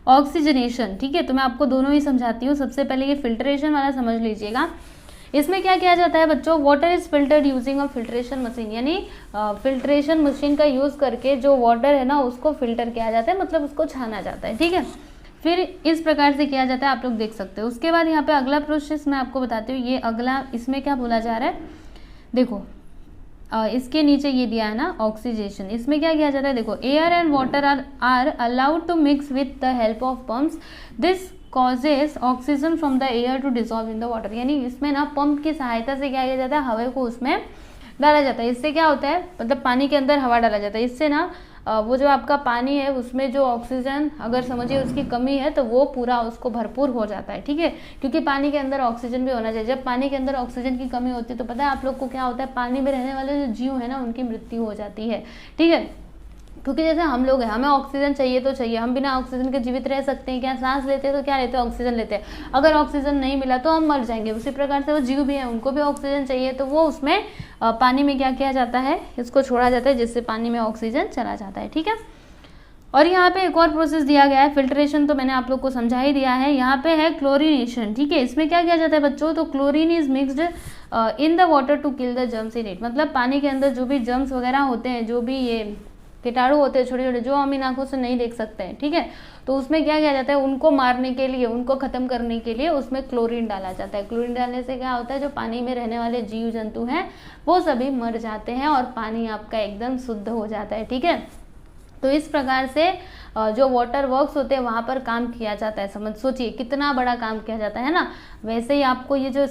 ऑक्सीजनेशन। ठीक है, तो मैं आपको दोनों ही समझाती हूँ। सबसे पहले ये फिल्टरेशन वाला समझ लीजिएगा। इसमें क्या किया जाता है बच्चों, water is filtered using a filtration machine, यानी फिल्ट्रेशन मशीन का यूज़ करके जो वाटर है ना उसको फिल्टर किया जाता है, मतलब उसको छाना जाता है। ठीक है, फिर इस प्रकार से किया जाता है, आप लोग देख सकते हो। उसके बाद यहाँ पे अगला प्रोसेस मैं आपको बताती हूँ। ये अगला, इसमें क्या बोला जा रहा है, देखो इसके नीचे ये दिया है ना ऑक्सीजेशन। इसमें क्या किया जाता है, देखो air and water are allowed to mix with the help of pumps, this causes oxygen from the air to dissolve in the water, यानी इसमें ना पंप की सहायता से क्या किया जाता है, हवा को उसमें डाला जाता है। इससे क्या होता है, मतलब पानी के अंदर हवा डाला जाता है, इससे ना वो जो आपका पानी है उसमें जो ऑक्सीजन अगर समझिए उसकी कमी है तो वो पूरा उसको भरपूर हो जाता है। ठीक है, क्योंकि पानी के अंदर ऑक्सीजन भी होना चाहिए। जब पानी के अंदर ऑक्सीजन की कमी होती है तो पता है आप लोग को क्या होता है, पानी में रहने वाले जो जीव है ना उनकी मृत्यु हो जाती है। ठीक है, क्योंकि जैसे हम लोग हैं, हमें ऑक्सीजन चाहिए तो चाहिए, हम बिना ऑक्सीजन के जीवित रह सकते हैं क्या, सांस लेते हैं तो क्या लेते हैं, ऑक्सीजन लेते हैं। अगर ऑक्सीजन नहीं मिला तो हम मर जाएंगे। उसी प्रकार से वो जीव भी हैं, उनको भी ऑक्सीजन चाहिए, तो वो उसमें पानी में क्या किया जाता है, इसको छोड़ा जाता है जिससे पानी में ऑक्सीजन चला जाता है। ठीक है, और यहाँ पे एक और प्रोसेस दिया गया है, फिल्ट्रेशन तो मैंने आप लोग को समझा ही दिया है। यहाँ पे है क्लोरीनेशन। ठीक है, इसमें क्या किया जाता है बच्चों, तो chlorine is mixed in the water to kill the germs in it, मतलब पानी के अंदर जो भी जर्म्स वगैरह होते हैं, जो भी ये कीटाणु होते हैं छोटे छोटे, जो हम इन आंखों से नहीं देख सकते हैं। ठीक है, तो उसमें क्या किया जाता है, उनको मारने के लिए, उनको खत्म करने के लिए उसमें क्लोरीन डाला जाता है। क्लोरीन डालने से क्या होता है, जो पानी में रहने वाले जीव जंतु हैं वो सभी मर जाते हैं और पानी आपका एकदम शुद्ध हो जाता है। ठीक है, तो इस प्रकार से जो वाटर वर्क्स होते हैं वहाँ पर काम किया जाता है। समझ सोचिए कितना बड़ा काम किया जाता है ना। वैसे ही आपको ये जो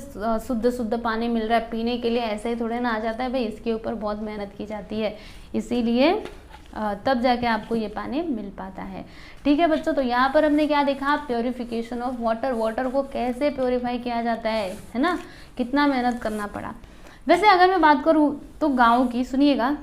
शुद्ध पानी मिल रहा है पीने के लिए, ऐसे ही थोड़े ना आ जाता है भाई, इसके ऊपर बहुत मेहनत की जाती है, इसीलिए तब जाके आपको ये पानी मिल पाता है। ठीक है बच्चों, तो यहाँ पर हमने क्या देखा, प्योरीफिकेशन ऑफ वाटर, वाटर को कैसे प्योरीफाई किया जाता है ना, कितना मेहनत करना पड़ा। वैसे अगर मैं बात करूँ तो गाँव की, सुनिएगा,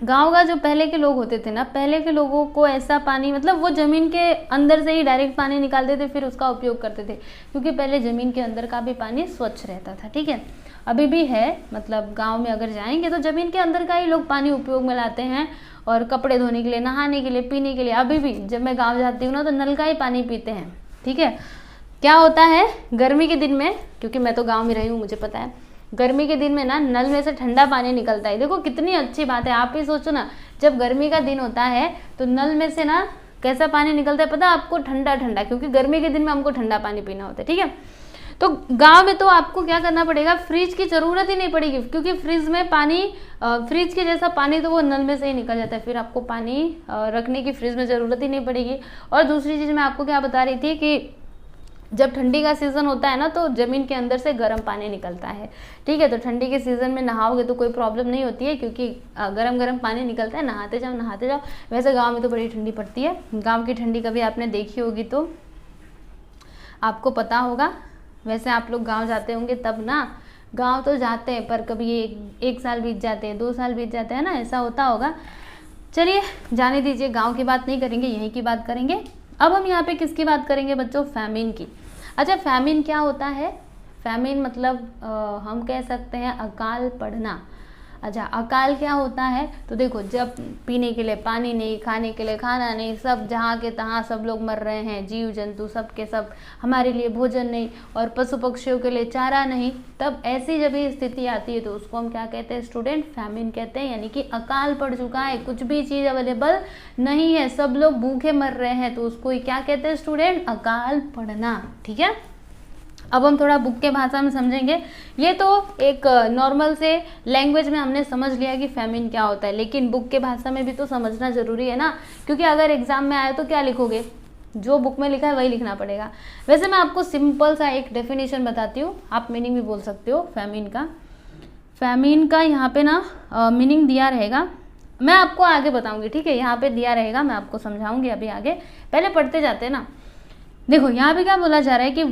गांव का जो पहले के लोग होते थे ना, पहले के लोगों को ऐसा पानी, मतलब वो ज़मीन के अंदर से ही डायरेक्ट पानी निकालते थे, फिर उसका उपयोग करते थे, क्योंकि पहले ज़मीन के अंदर का भी पानी स्वच्छ रहता था। ठीक है, अभी भी है, मतलब गांव में अगर जाएंगे तो ज़मीन के अंदर का ही लोग पानी उपयोग में लाते हैं, और कपड़े धोने के लिए, नहाने के लिए, पीने के लिए। अभी भी जब मैं गाँव जाती हूँ ना तो नल का ही पानी पीते हैं। ठीक है, क्या होता है गर्मी के दिन में, क्योंकि मैं तो गाँव में रही हूँ, मुझे पता है, गर्मी के दिन में ना नल में से ठंडा पानी निकलता है। देखो कितनी अच्छी बात है, आप ही सोचो ना, जब गर्मी का दिन होता है तो नल में से ना कैसा पानी निकलता है पता है आपको, ठंडा ठंडा, क्योंकि गर्मी के दिन में हमको ठंडा पानी पीना होता है। ठीक है, तो गांव में तो आपको क्या करना पड़ेगा, फ्रिज की ज़रूरत ही नहीं पड़ेगी, क्योंकि फ्रिज में पानी, फ्रिज के जैसा पानी तो वो नल में से ही निकल जाता है, फिर आपको पानी रखने की फ्रिज में ज़रूरत ही नहीं पड़ेगी। और दूसरी चीज़ मैं आपको क्या बता रही थी कि जब ठंडी का सीज़न होता है ना तो ज़मीन के अंदर से गर्म पानी निकलता है। ठीक है, तो ठंडी के सीज़न में नहाओगे तो कोई प्रॉब्लम नहीं होती है, क्योंकि गर्म पानी निकलता है, नहाते जाओ नहाते जाओ। वैसे गांव में तो बड़ी ठंडी पड़ती है, गांव की ठंडी कभी आपने देखी होगी तो आपको पता होगा। वैसे आप लोग गाँव जाते होंगे तब ना, गाँव तो जाते हैं पर कभी एक साल बीत जाते हैं, 2 साल बीत जाते हैं ना, ऐसा होता होगा। चलिए जाने दीजिए, गाँव की बात नहीं करेंगे, यहीं की बात करेंगे। अब हम यहाँ पे किसकी बात करेंगे बच्चों, फैमिन की। अच्छा, फैमिन क्या होता है, फैमिन मतलब हम कह सकते हैं अकाल पड़ना। अच्छा, अकाल क्या होता है, तो देखो जब पीने के लिए पानी नहीं, खाने के लिए खाना नहीं, सब जहाँ के तहाँ सब लोग मर रहे हैं, जीव जंतु सब के सब, हमारे लिए भोजन नहीं और पशु पक्षियों के लिए चारा नहीं, तब ऐसी जब ये स्थिति आती है तो उसको हम क्या कहते हैं स्टूडेंट, फैमिन कहते हैं। यानी कि अकाल पड़ चुका है, कुछ भी चीज़ अवेलेबल नहीं है, सब लोग भूखे मर रहे हैं, तो उसको क्या कहते हैं स्टूडेंट, अकाल पड़ना। ठीक है, अब हम थोड़ा बुक के भाषा में समझेंगे। ये तो एक नॉर्मल से लैंग्वेज में हमने समझ लिया कि फैमिन क्या होता है, लेकिन बुक के भाषा में भी तो समझना जरूरी है ना, क्योंकि अगर एग्जाम में आए तो क्या लिखोगे, जो बुक में लिखा है वही लिखना पड़ेगा। वैसे मैं आपको सिंपल सा एक डेफिनेशन बताती हूँ, आप मीनिंग भी बोल सकते हो फैमिन का। फैमिन का यहाँ पे ना मीनिंग दिया रहेगा, मैं आपको आगे बताऊँगी। ठीक है, यहाँ पे दिया रहेगा, मैं आपको समझाऊँगी अभी आगे, पहले पढ़ते जाते हैं ना। देखो यहाँ पे क्या बोला जा रहा है कि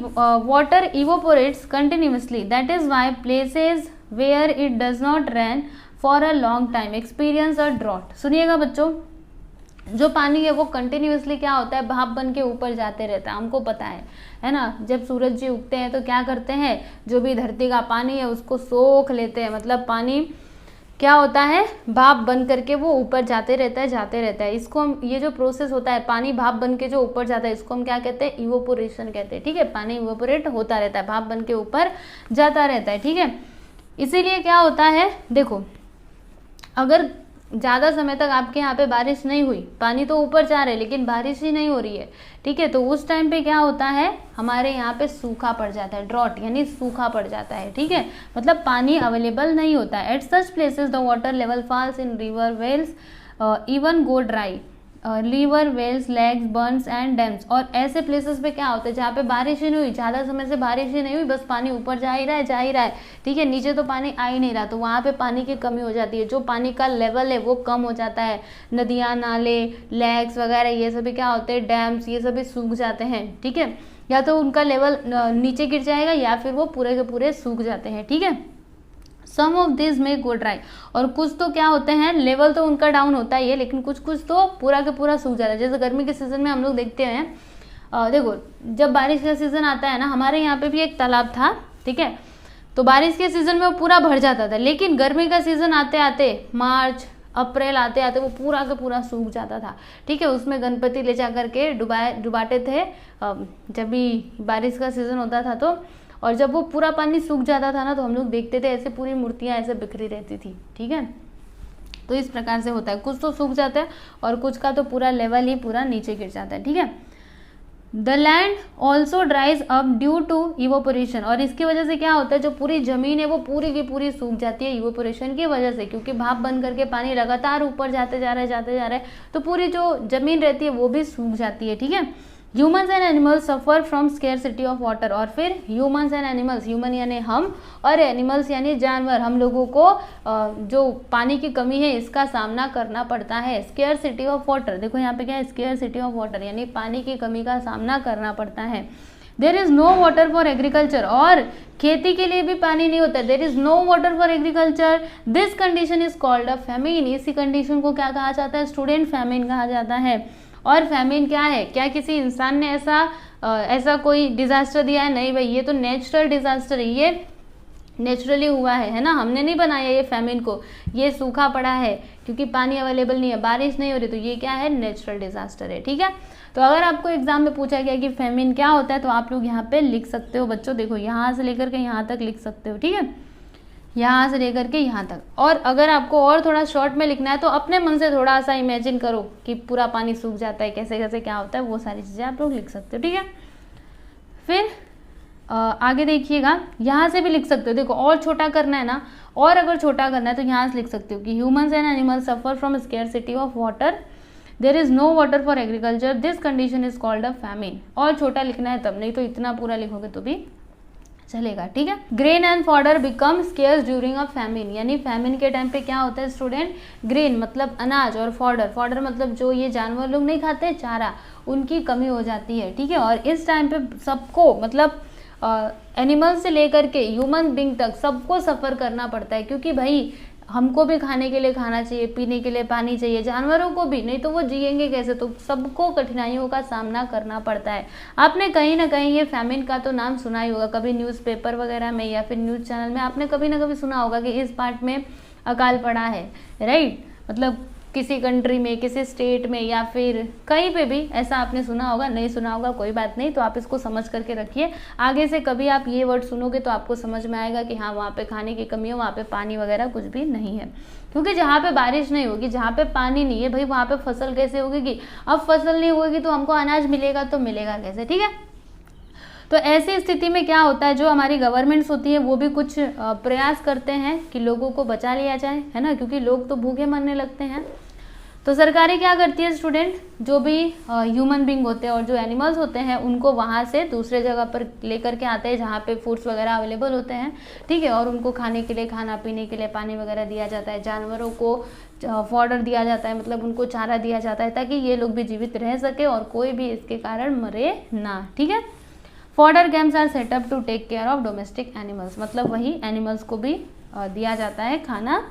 water evaporates continuously, that is why places where it does not rain for a long time experience a drought. सुनिएगा बच्चों, जो पानी है वो कंटिन्यूसली क्या होता है, भाप बन के ऊपर जाते रहता है, हमको पता है ना। जब सूरज जी उगते हैं तो क्या करते हैं, जो भी धरती का पानी है उसको सोख लेते हैं, मतलब पानी क्या होता है, भाप बन करके वो ऊपर जाते रहता है। इसको हम, ये जो प्रोसेस होता है, पानी भाप बन के जो ऊपर जाता है, इसको हम क्या कहते हैं, इवोपोरेशन कहते हैं। ठीक है, पानी इवोपोरेट होता रहता है, भाप बन के ऊपर जाता रहता है। ठीक है, इसीलिए क्या होता है, देखो अगर ज़्यादा समय तक आपके यहाँ पे बारिश नहीं हुई, पानी तो ऊपर जा रहा है लेकिन बारिश ही नहीं हो रही है, ठीक है, तो उस टाइम पे क्या होता है, हमारे यहाँ पे सूखा पड़ जाता है, ड्रॉट यानी सूखा पड़ जाता है। ठीक है, मतलब पानी अवेलेबल नहीं होता है। At such places the water level falls in river wells even go dry, river wells lakes burns and dams. और ऐसे प्लेसेस पे क्या होता है जहाँ पे बारिश ही नहीं हुई, ज़्यादा समय से बारिश ही नहीं हुई, बस पानी ऊपर जा ही रहा है, ठीक है, नीचे तो पानी आ ही नहीं रहा, तो वहाँ पे पानी की कमी हो जाती है, जो पानी का लेवल है वो कम हो जाता है। नदियाँ, नाले, लेक्स वगैरह ये सभी क्या होते हैं, डैम्स, ये सभी सूख जाते हैं। ठीक है, या तो उनका लेवल नीचे गिर जाएगा या फिर वो पूरे के पूरे सूख जाते हैं। ठीक है, सम ऑफ दिस में गो ड्राई, और कुछ तो क्या होते हैं, लेवल तो उनका डाउन होता ही है, लेकिन कुछ तो पूरा के पूरा सूख जाता है। जैसे गर्मी के सीजन में हम लोग देखते हैं, देखो जब बारिश का सीजन आता है ना, हमारे यहाँ पे भी एक तालाब था, ठीक है, तो बारिश के सीजन में वो पूरा भर जाता था, लेकिन गर्मी का सीजन आते आते, मार्च अप्रैल आते आते वो पूरा का पूरा सूख जाता था। ठीक है, उसमें गणपति ले जा करके डुबाते थे जब भी बारिश का सीजन होता था तो, और जब वो पूरा पानी सूख जाता था ना तो हम लोग देखते थे ऐसे पूरी मूर्तियाँ ऐसे बिखरी रहती थी। ठीक है, तो इस प्रकार से होता है, कुछ तो सूख जाता है और कुछ का तो पूरा लेवल ही पूरा नीचे गिर जाता है। ठीक है, the land also dries up due to evaporation, और इसकी वजह से क्या होता है, जो पूरी जमीन है वो पूरी की पूरी सूख जाती है इवोपोरेशन की वजह से, क्योंकि भाप बन करके पानी लगातार ऊपर जाते जा रहा है, तो पूरी जो जमीन रहती है वो भी सूख जाती है। ठीक है, humans and animals suffer from scarcity of water, और फिर ह्यूमन्स एंड एनिमल्स, ह्यूमन यानी हम और एनिमल्स यानी जानवर, हम लोगों को जो पानी की कमी है इसका सामना करना पड़ता है। स्केर्सिटी ऑफ वाटर, देखो यहाँ पे क्या है, स्केर्सिटी ऑफ वाटर यानी पानी की कमी का सामना करना पड़ता है। There is no water for agriculture, और खेती के लिए भी पानी नहीं होता है। There is no water for agriculture, this condition is called a famine, इसी कंडीशन को क्या कहा जाता है स्टूडेंट, फैमिन कहा जाता है। और फैमिन क्या है, क्या किसी इंसान ने ऐसा कोई डिजास्टर दिया है? नहीं भाई, ये तो नेचुरल डिजास्टर है, ये नेचुरली हुआ है ना, हमने नहीं बनाया ये फैमिन को, ये सूखा पड़ा है क्योंकि पानी अवेलेबल नहीं है, बारिश नहीं हो रही, तो ये क्या है, नेचुरल डिजास्टर है। ठीक है, तो अगर आपको एग्जाम में पूछा गया कि फैमिन क्या होता है तो आप लोग यहाँ पे लिख सकते हो बच्चों, देखो यहाँ से लेकर के यहाँ तक लिख सकते हो। ठीक है, यहाँ से लेकर के यहाँ तक, और अगर आपको और थोड़ा शॉर्ट में लिखना है तो अपने मन से थोड़ा सा इमेजिन करो कि पूरा पानी सूख जाता है, कैसे कैसे क्या होता है, वो सारी चीज़ें आप लोग लिख सकते हो। ठीक है, फिर आगे देखिएगा, यहाँ से भी लिख सकते हो, देखो और छोटा करना है ना, और अगर छोटा करना है तो यहाँ से लिख सकते हो कि humans and animals suffer from scarcity of water, there is no water for agriculture, this condition is called a famine. और छोटा लिखना है तब, नहीं तो इतना पूरा लिखोगे तो भी चलेगा। ठीक है, grain and fodder become scarce during a famine, यानी फैमिन के टाइम पे क्या होता है स्टूडेंट, ग्रेन मतलब अनाज, और फॉडर मतलब जो ये जानवर लोग नहीं खाते चारा, उनकी कमी हो जाती है। ठीक है, और इस टाइम पे सबको मतलब एनिमल से लेकर के ह्यूमन बींग तक सबको सफ़र करना पड़ता है, क्योंकि भाई हमको भी खाने के लिए खाना चाहिए, पीने के लिए पानी चाहिए, जानवरों को भी, नहीं तो वो जिएंगे कैसे, तो सबको कठिनाइयों का सामना करना पड़ता है। आपने कहीं ना कहीं ये फैमिन का तो नाम सुना ही होगा, कभी न्यूज़पेपर वगैरह में या फिर न्यूज़ चैनल में आपने कभी ना कभी सुना होगा कि इस पार्ट में अकाल पड़ा है, राइट, मतलब किसी कंट्री में, किसी स्टेट में, या फिर कहीं पे भी ऐसा आपने सुना होगा, नहीं सुना होगा कोई बात नहीं, तो आप इसको समझ करके रखिए, आगे से कभी आप ये वर्ड सुनोगे तो आपको समझ में आएगा कि हाँ वहाँ पे खाने की कमी है, वहाँ पे पानी वगैरह कुछ भी नहीं है, क्योंकि जहाँ पे बारिश नहीं होगी, जहाँ पे पानी नहीं है भाई, वहाँ पे फसल कैसे होगी, अब फसल नहीं होगी तो हमको अनाज मिलेगा तो मिलेगा कैसे। ठीक है, तो ऐसी स्थिति में क्या होता है, जो हमारी गवर्नमेंट्स होती है वो भी कुछ प्रयास करते हैं कि लोगों को बचा लिया जाए, है ना, क्योंकि लोग तो भूखे मरने लगते हैं। तो सरकारें क्या करती है स्टूडेंट, जो भी ह्यूमन बींग होते हैं और जो एनिमल्स होते हैं उनको वहाँ से दूसरे जगह पर लेकर के आते हैं जहाँ पे फूड्स वगैरह अवेलेबल होते हैं। ठीक है, और उनको खाने के लिए, खाना पीने के लिए पानी वगैरह दिया जाता है, जानवरों को फॉडर दिया जाता है, मतलब उनको चारा दिया जाता है ताकि ये लोग भी जीवित रह सके और कोई भी इसके कारण मरे ना। ठीक है, fodder camps are set up to take care of domestic animals, मतलब वही एनिमल्स को भी दिया जाता है खाना,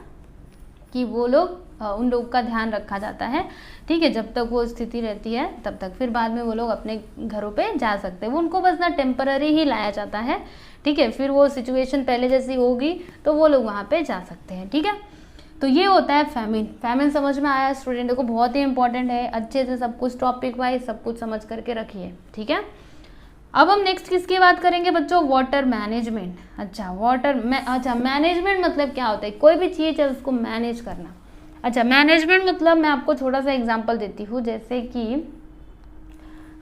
कि वो लोग उन लोग का ध्यान रखा जाता है। ठीक है, जब तक वो स्थिति रहती है तब तक, फिर बाद में वो लोग अपने घरों पे जा सकते हैं, वो उनको बस ना टेम्पररी ही लाया जाता है। ठीक है, फिर वो सिचुएशन पहले जैसी होगी तो वो लोग वहाँ पे जा सकते हैं। ठीक है, तो ये होता है फैमिन। फैमिन समझ में आया स्टूडेंट को, बहुत ही इंपॉर्टेंट है, अच्छे से सब कुछ टॉपिक वाइज सब कुछ समझ करके रखिए। ठीक है, अब हम नेक्स्ट किसकी बात करेंगे बच्चों, वाटर मैनेजमेंट। अच्छा मैनेजमेंट मतलब क्या होता है, कोई भी चीज़ है उसको मैनेज करना। अच्छा, मैनेजमेंट मतलब मैं आपको थोड़ा सा एग्जांपल देती हूँ, जैसे कि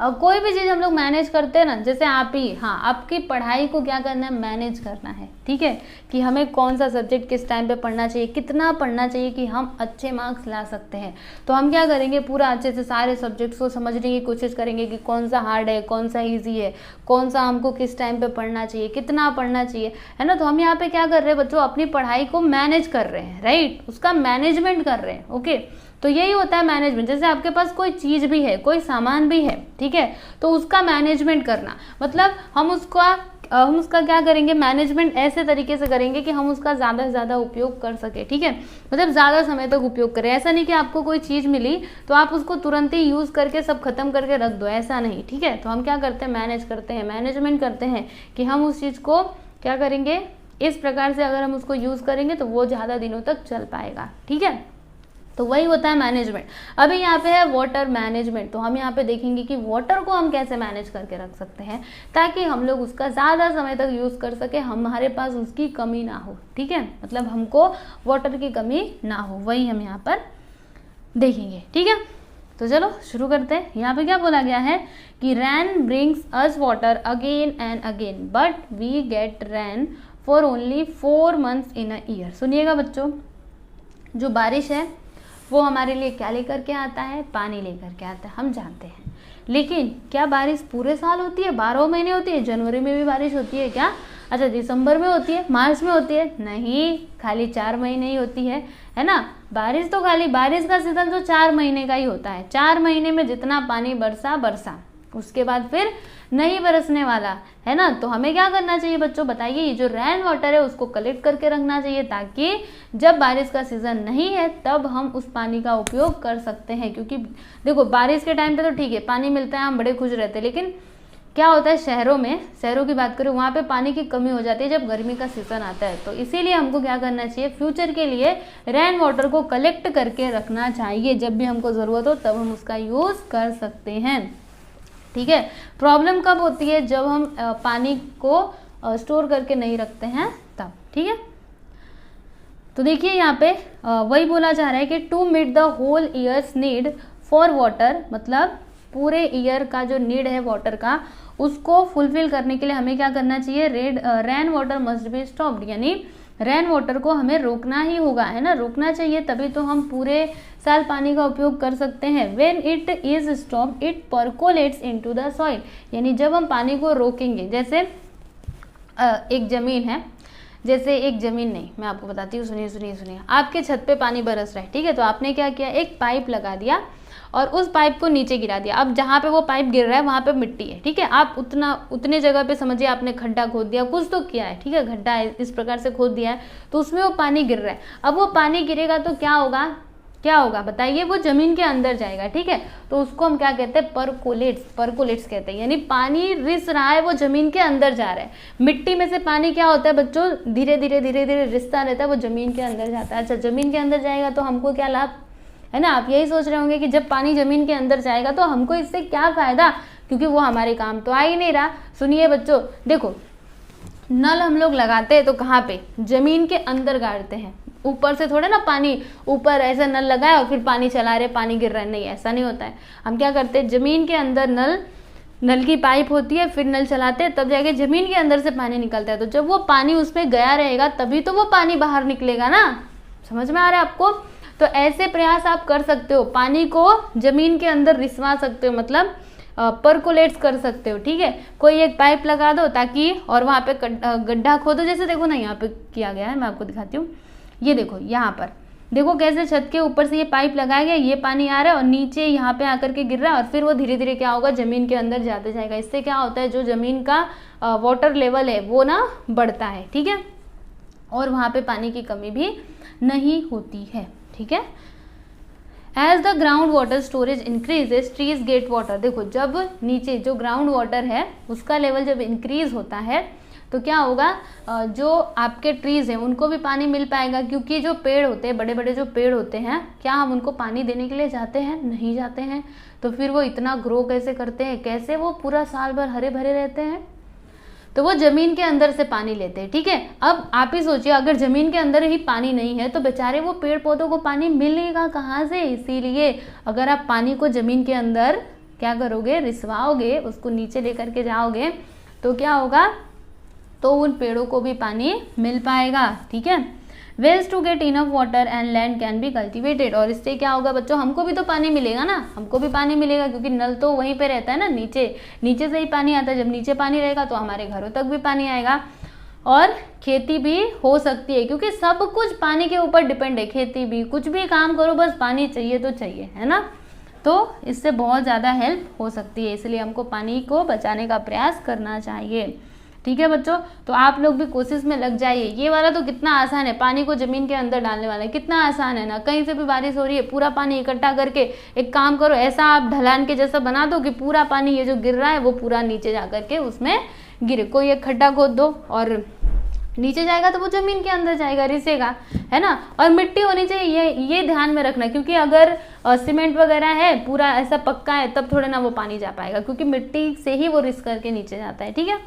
कोई भी चीज़ हम लोग मैनेज करते हैं ना, जैसे आप ही, हाँ, आपकी पढ़ाई को क्या करना है, मैनेज करना है। ठीक है, कि हमें कौन सा सब्जेक्ट किस टाइम पे पढ़ना चाहिए, कितना पढ़ना चाहिए कि हम अच्छे मार्क्स ला सकते हैं। तो हम क्या करेंगे, पूरा अच्छे से सारे सब्जेक्ट्स को समझने की कोशिश करेंगे कि कौन सा हार्ड है, कौन सा ईजी है, कौन सा हमको किस टाइम पे पढ़ना चाहिए, कितना पढ़ना चाहिए, है ना। तो हम यहाँ पे क्या कर रहे हैं बच्चों, अपनी पढ़ाई को मैनेज कर रहे हैं, राइट, उसका मैनेजमेंट कर रहे हैं। ओके, तो यही होता है मैनेजमेंट। जैसे आपके पास कोई चीज़ भी है, कोई सामान भी है, ठीक है, तो उसका मैनेजमेंट करना, मतलब हम उसका क्या करेंगे, मैनेजमेंट ऐसे तरीके से करेंगे कि हम उसका ज़्यादा से ज़्यादा उपयोग कर सके। ठीक है, मतलब ज़्यादा समय तक उपयोग करें। ऐसा नहीं कि आपको कोई चीज़ मिली तो आप उसको तुरंत ही यूज़ करके सब खत्म करके रख दो, ऐसा नहीं। ठीक है, तो हम क्या करते हैं, मैनेज करते हैं, मैनेजमेंट करते हैं कि हम उस चीज़ को क्या करेंगे, इस प्रकार से अगर हम उसको यूज़ करेंगे तो वो ज़्यादा दिनों तक चल पाएगा। ठीक है, तो वही होता है मैनेजमेंट। अभी यहाँ पे है वाटर मैनेजमेंट, तो हम यहाँ पे देखेंगे कि वाटर को हम कैसे मैनेज करके रख सकते हैं ताकि हम लोग उसका ज़्यादा समय तक यूज़ कर सके, हमारे पास उसकी कमी ना हो। ठीक है, मतलब हमको वाटर की कमी ना हो, वही हम यहाँ पर देखेंगे। ठीक है, तो चलो शुरू करते हैं। यहाँ पे क्या बोला गया है कि rain brings us water again and again but we get rain for only 4 months in a year. सुनिएगा बच्चों, जो बारिश है वो हमारे लिए क्या लेकर के आता है? पानी लेकर के आता है, हम जानते हैं। लेकिन क्या बारिश पूरे साल होती है? 12 महीने होती है? जनवरी में भी बारिश होती है क्या? अच्छा, दिसंबर में होती है, मार्च में होती है? नहीं, खाली 4 महीने ही होती है ना। बारिश तो खाली बारिश का सीजन तो 4 महीने का ही होता है। 4 महीने में जितना पानी बरसा उसके बाद फिर नहीं बरसने वाला है ना। तो हमें क्या करना चाहिए बच्चों, बताइए। ये जो रेन वाटर है उसको कलेक्ट करके रखना चाहिए, ताकि जब बारिश का सीजन नहीं है तब हम उस पानी का उपयोग कर सकते हैं। क्योंकि देखो, बारिश के टाइम पे तो ठीक है, पानी मिलता है, हम बड़े खुश रहते हैं। लेकिन क्या होता है शहरों की बात करें, वहाँ पे पानी की कमी हो जाती है जब गर्मी का सीजन आता है। तो इसीलिए हमको क्या करना चाहिए, फ्यूचर के लिए रेन वाटर को कलेक्ट करके रखना चाहिए। जब भी हमको ज़रूरत हो तब हम उसका यूज़ कर सकते हैं, ठीक है। प्रॉब्लम कब होती है? जब हम पानी को स्टोर करके नहीं रखते हैं तब, ठीक है। तो देखिए यहाँ पे वही बोला जा रहा है कि to meet the whole year's need for water, मतलब पूरे ईयर का जो नीड है वाटर का, उसको फुलफिल करने के लिए हमें क्या करना चाहिए? Rain water must be stopped, यानी रेन वाटर को हमें रोकना ही होगा, है ना। रोकना चाहिए, तभी तो हम पूरे साल पानी का उपयोग कर सकते हैं। When it is stopped it percolates into the soil, यानी जब हम पानी को रोकेंगे, जैसे एक जमीन है, जैसे एक जमीन नहीं, मैं आपको बताती हूँ, सुनिए। आपके छत पे पानी बरस रहा है, ठीक है। तो आपने क्या किया, एक पाइप लगा दिया और उस पाइप को नीचे गिरा दिया। अब जहाँ पे वो पाइप गिर रहा है वहाँ पे मिट्टी है, ठीक है। आप उतने जगह पे समझिए आपने खड्डा खोद दिया, कुछ तो किया है, ठीक है, गड्ढा इस प्रकार से खोद दिया है, तो उसमें वो पानी गिर रहा है। अब वो पानी गिरेगा तो क्या होगा बताइए? वो जमीन के अंदर जाएगा, ठीक है। तो उसको हम क्या कहते हैं? परकोलेट्स कहते हैं, यानी पानी रिस रहा है, वो जमीन के अंदर जा रहा है। मिट्टी में से पानी क्या होता है बच्चों? धीरे धीरे रिसता रहता है, वो जमीन के अंदर जाता है। अच्छा, जमीन के अंदर जाएगा तो हमको क्या लाभ, है ना। आप यही सोच रहे होंगे कि जब पानी जमीन के अंदर जाएगा तो हमको इससे क्या फायदा, क्योंकि वो हमारे काम तो आ ही नहीं रहा। सुनिए बच्चों, देखो, नल हम लोग लगाते हैं तो कहाँ पे? जमीन के अंदर गाड़ते हैं, ऊपर से थोड़े ना पानी, ऊपर ऐसा नल लगाया और फिर पानी चला रहे, पानी गिर रहा है, नहीं, ऐसा नहीं होता है। हम क्या करते हैं, जमीन के अंदर नल की पाइप होती है, फिर नल चलाते हैं, तब जाके जमीन के अंदर से पानी निकलता है। तो जब वो पानी उसमें गया रहेगा तभी तो वो पानी बाहर निकलेगा ना। समझ में आ रहा है आपको? तो ऐसे प्रयास आप कर सकते हो, पानी को जमीन के अंदर रिसवा सकते हो, मतलब परकोलेट्स कर सकते हो, ठीक है। कोई एक पाइप लगा दो ताकि, और वहाँ पे गड्ढा खोदो, जैसे देखो ना यहाँ पे किया गया है, मैं आपको दिखाती हूँ। ये देखो, यहाँ पर देखो कैसे छत के ऊपर से ये पाइप लगाया गया, ये पानी आ रहा है और नीचे यहाँ पे आकर के गिर रहा है, और फिर वो धीरे धीरे क्या होगा, जमीन के अंदर जाते जाएगा। इससे क्या होता है, जो जमीन का वाटर लेवल है वो ना बढ़ता है, ठीक है, और वहाँ पे पानी की कमी भी नहीं होती है, ठीक है। As the ground water storage increases trees get water. देखो, जब नीचे जो ग्राउंड वाटर है उसका लेवल जब इंक्रीज होता है तो क्या होगा, जो आपके ट्रीज हैं उनको भी पानी मिल पाएगा। क्योंकि जो पेड़ होते हैं, बड़े बड़े जो पेड़ होते हैं, क्या हम उनको पानी देने के लिए जाते हैं? नहीं जाते हैं। तो फिर वो इतना ग्रो कैसे करते हैं, कैसे वो पूरा साल भर हरे भरे रहते हैं? तो वो जमीन के अंदर से पानी लेते हैं, ठीक है। अब आप ही सोचिए, अगर जमीन के अंदर ही पानी नहीं है तो बेचारे वो पेड़ पौधों को पानी मिलेगा कहाँ से? इसीलिए अगर आप पानी को जमीन के अंदर क्या करोगे, रिसवाओगे, उसको नीचे लेकर के जाओगे, तो क्या होगा, तो उन पेड़ों को भी पानी मिल पाएगा, ठीक है। Wells to get enough water and land can be cultivated. और इससे क्या होगा बच्चों, हमको भी तो पानी मिलेगा ना, हमको भी पानी मिलेगा, क्योंकि नल तो वहीं पे रहता है ना, नीचे से ही पानी आता है। जब नीचे पानी रहेगा तो हमारे घरों तक भी पानी आएगा, और खेती भी हो सकती है, क्योंकि सब कुछ पानी के ऊपर डिपेंड है। खेती भी, कुछ भी काम करो, बस पानी चाहिए तो चाहिए, है ना। तो इससे बहुत ज़्यादा हेल्प हो सकती है, इसलिए हमको पानी को बचाने का प्रयास करना चाहिए, ठीक है बच्चों। तो आप लोग भी कोशिश में लग जाइए। ये वाला तो कितना आसान है, पानी को जमीन के अंदर डालने वाला है, कितना आसान है ना। कहीं से भी बारिश हो रही है, पूरा पानी इकट्ठा करके एक काम करो, ऐसा आप ढलान के जैसा बना दो कि पूरा पानी ये जो गिर रहा है वो पूरा नीचे जा करके उसमें गिरे। कोई एक खड्डा खोद दो और नीचे जाएगा तो वो जमीन के अंदर जाएगा, रिसेगा, है ना। और मिट्टी होनी चाहिए, ये ध्यान में रखना, क्योंकि अगर सीमेंट वगैरह है, पूरा ऐसा पक्का है, तब थोड़े ना वो पानी जा पाएगा, क्योंकि मिट्टी से ही वो रिस करके नीचे जाता है, ठीक है।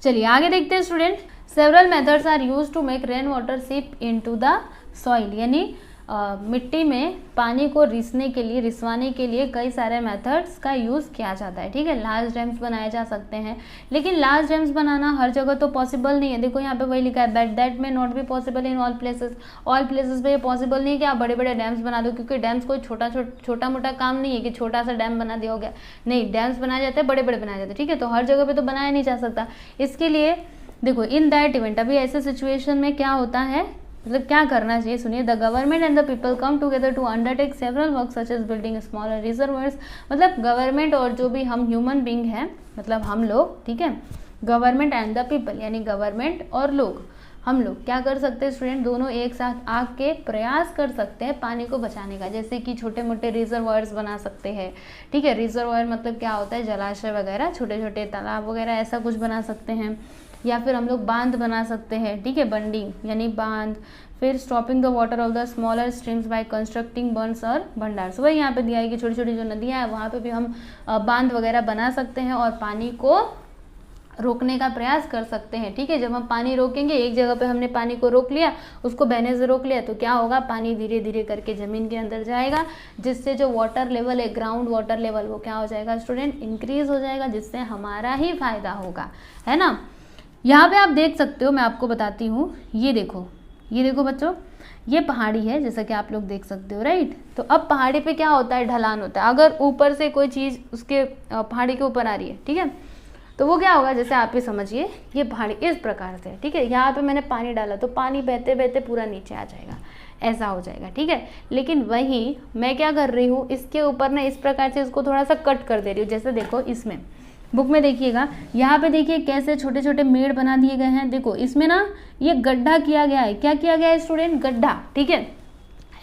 चलिए आगे देखते हैं student. Several methods are use to make rain water seep into the soil, यानी मिट्टी में पानी को रिसवाने के लिए कई सारे मेथड्स का यूज़ किया जाता है। ठीक है, लार्ज डैम्स बनाए जा सकते हैं, लेकिन लार्ज डैम्स बनाना हर जगह तो पॉसिबल नहीं है। देखो यहाँ पे वही लिखा है, दैट में not be possible in all places पे ये पॉसिबल नहीं है कि आप बड़े बड़े डैम्स बना दो, क्योंकि डैम्स कोई छोटा मोटा काम नहीं है कि छोटा सा डैम बना दिया हो गया। नहीं, डैम्स बनाए जाते हैं, बड़े बड़े बनाए जाते हैं। ठीक है, तो हर जगह पे तो बनाया नहीं जा सकता। इसके लिए देखो, इन दैट इवेंट, अभी ऐसे सिचुएशन में क्या होता है, मतलब क्या करना चाहिए, सुनिए। The government and the people come together to undertake several work such as building smaller reservoirs. मतलब गवर्नमेंट और जो भी हम ह्यूमन बींग हैं, मतलब हम लोग, ठीक है, गवर्नमेंट एंड द पीपल यानी गवर्नमेंट और लोग, हम लोग क्या कर सकते हैं स्टूडेंट, दोनों एक साथ आके प्रयास कर सकते हैं पानी को बचाने का। जैसे कि छोटे मोटे रिजर्वायर्स बना सकते हैं। ठीक है, रिजर्वायर मतलब क्या होता है, जलाशय वगैरह, छोटे छोटे तालाब वगैरह, ऐसा कुछ बना सकते हैं। या फिर हम लोग बांध बना सकते हैं। ठीक है, बंडिंग यानी बांध। फिर stopping the water of the smaller streams by constructing burns और भंडार। वही यहाँ पे दिया है कि छोटी छोटी जो नदियाँ हैं वहाँ पे भी हम बांध वगैरह बना सकते हैं और पानी को रोकने का प्रयास कर सकते हैं। ठीक है, जब हम पानी रोकेंगे, एक जगह पे हमने पानी को रोक लिया, उसको बहने से रोक लिया, तो क्या होगा, पानी धीरे धीरे करके जमीन के अंदर जाएगा, जिससे जो वाटर लेवल है, ग्राउंड वाटर लेवल, वो क्या हो जाएगा स्टूडेंट, इंक्रीज हो जाएगा, जिससे हमारा ही फायदा होगा, है ना। यहाँ पे आप देख सकते हो, मैं आपको बताती हूँ, ये देखो बच्चों, ये पहाड़ी है जैसा कि आप लोग देख सकते हो, राइट। तो अब पहाड़ी पे क्या होता है, ढलान होता है। अगर ऊपर से कोई चीज़ उसके पहाड़ी के ऊपर आ रही है, ठीक है, तो वो क्या होगा, जैसे आप ही समझिए, ये पहाड़ी इस प्रकार से है। ठीक है, यहाँ पे मैंने पानी डाला तो पानी बहते बहते पूरा नीचे आ जाएगा, ऐसा हो जाएगा। ठीक है, लेकिन वही मैं क्या कर रही हूँ, इसके ऊपर ना इस प्रकार से इसको थोड़ा सा कट कर दे रही हूँ। जैसे देखो, इसमें बुक में देखिएगा, यहाँ पे देखिए कैसे छोटे छोटे मेड़ बना दिए गए हैं। देखो इसमें ना ये गड्ढा किया गया है। क्या किया गया है स्टूडेंट, गड्ढा। ठीक है,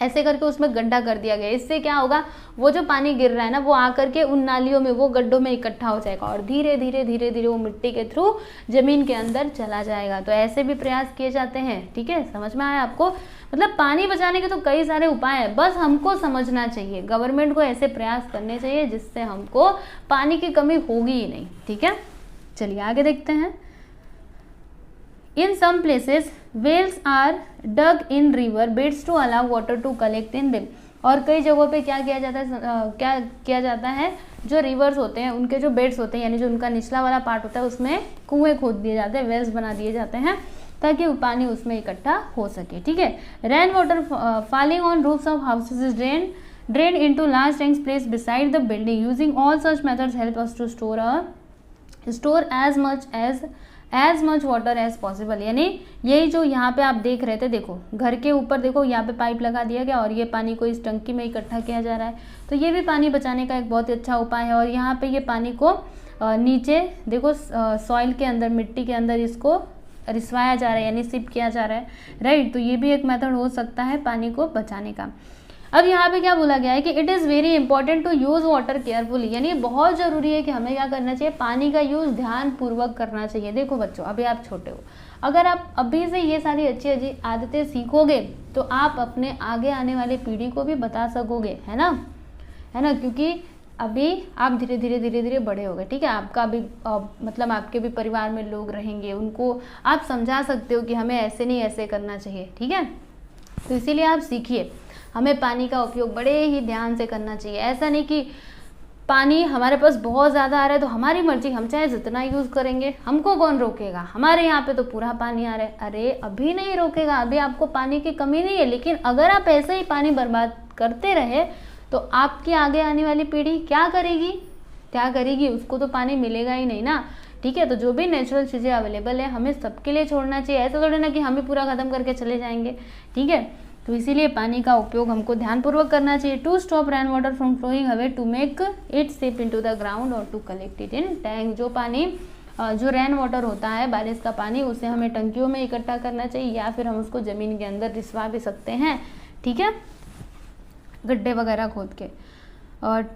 ऐसे करके उसमें गड्ढा कर दिया गया। इससे क्या होगा, वो जो पानी गिर रहा है ना, वो आकर के उन नालियों में, वो गड्ढों में इकट्ठा हो जाएगा और धीरे धीरे धीरे धीरे वो मिट्टी के थ्रू जमीन के अंदर चला जाएगा। तो ऐसे भी प्रयास किए जाते हैं। ठीक है, समझ में आया आपको। मतलब पानी बचाने के तो कई सारे उपाय हैं, बस हमको समझना चाहिए। गवर्नमेंट को ऐसे प्रयास करने चाहिए जिससे हमको पानी की कमी होगी ही नहीं। ठीक है, चलिए आगे देखते हैं। In some places, wells are dug in river beds to allow water to collect in them. और कई जगहों पे क्या किया जाता है, क्या किया जाता है, जो रिवर्स होते हैं उनके जो बेड्स होते हैं, यानी जो उनका निचला वाला पार्ट होता है, उसमें कुएं खोद दिए जाते हैं, वेल्स बना दिए जाते हैं, ताकि पानी उसमें इकट्ठा हो सके। ठीक है, rain water falling on roofs of houses is drain into large tanks placed beside the building. Using all such methods help us to store as much water as possible. यानी यही जो यहाँ पे आप देख रहे थे, देखो घर के ऊपर देखो यहाँ पे पाइप लगा दिया गया और ये पानी को इस टंकी में इकट्ठा किया जा रहा है। तो ये भी पानी बचाने का एक बहुत ही अच्छा उपाय है। और यहाँ पे ये पानी को नीचे देखो सॉइल के अंदर, मिट्टी के अंदर इसको रिसवाया जा रहा है, यानी सिप किया जा रहा है, राइट। तो ये भी एक मेथड हो सकता है पानी को बचाने का। अब यहाँ पे क्या बोला गया है कि it is very important to use water carefully, यानी बहुत ज़रूरी है कि हमें क्या करना चाहिए, पानी का यूज़ ध्यानपूर्वक करना चाहिए। देखो बच्चों, अभी आप छोटे हो, अगर आप अभी से ये सारी अच्छी अच्छी आदतें सीखोगे तो आप अपने आगे आने वाली पीढ़ी को भी बता सकोगे, है ना, क्योंकि अभी आप धीरे धीरे बड़े हो गए। ठीक है, आपका भी मतलब आपके भी परिवार में लोग रहेंगे, उनको आप समझा सकते हो कि हमें ऐसे नहीं ऐसे करना चाहिए। ठीक है, तो इसीलिए आप सीखिए, हमें पानी का उपयोग बड़े ही ध्यान से करना चाहिए। ऐसा नहीं कि पानी हमारे पास बहुत ज़्यादा आ रहा है तो हमारी मर्जी, हम चाहे जितना यूज़ करेंगे, हमको कौन रोकेगा, हमारे यहाँ पे तो पूरा पानी आ रहा है। अरे अभी नहीं रोकेगा, अभी आपको पानी की कमी नहीं है, लेकिन अगर आप ऐसे ही पानी बर्बाद करते रहे तो आपकी आगे आने वाली पीढ़ी क्या करेगी, उसको तो पानी मिलेगा ही नहीं ना। ठीक है, तो जो भी नेचुरल चीज़ें अवेलेबल है हमें सबके लिए छोड़ना चाहिए। ऐसा थोड़ी ना कि हम ही पूरा ख़त्म करके चले जाएंगे। ठीक है, तो इसीलिए पानी का उपयोग हमको ध्यानपूर्वक करना चाहिए। To stop rain water from flowing away, to make it seep into the ground और to collect it in tank. जो पानी जो रेन वाटर होता है, बारिश का पानी, उसे हमें टंकियों में इकट्ठा करना चाहिए या फिर हम उसको ज़मीन के अंदर रिसवा भी सकते हैं। ठीक है, गड्ढे वगैरह खोद के।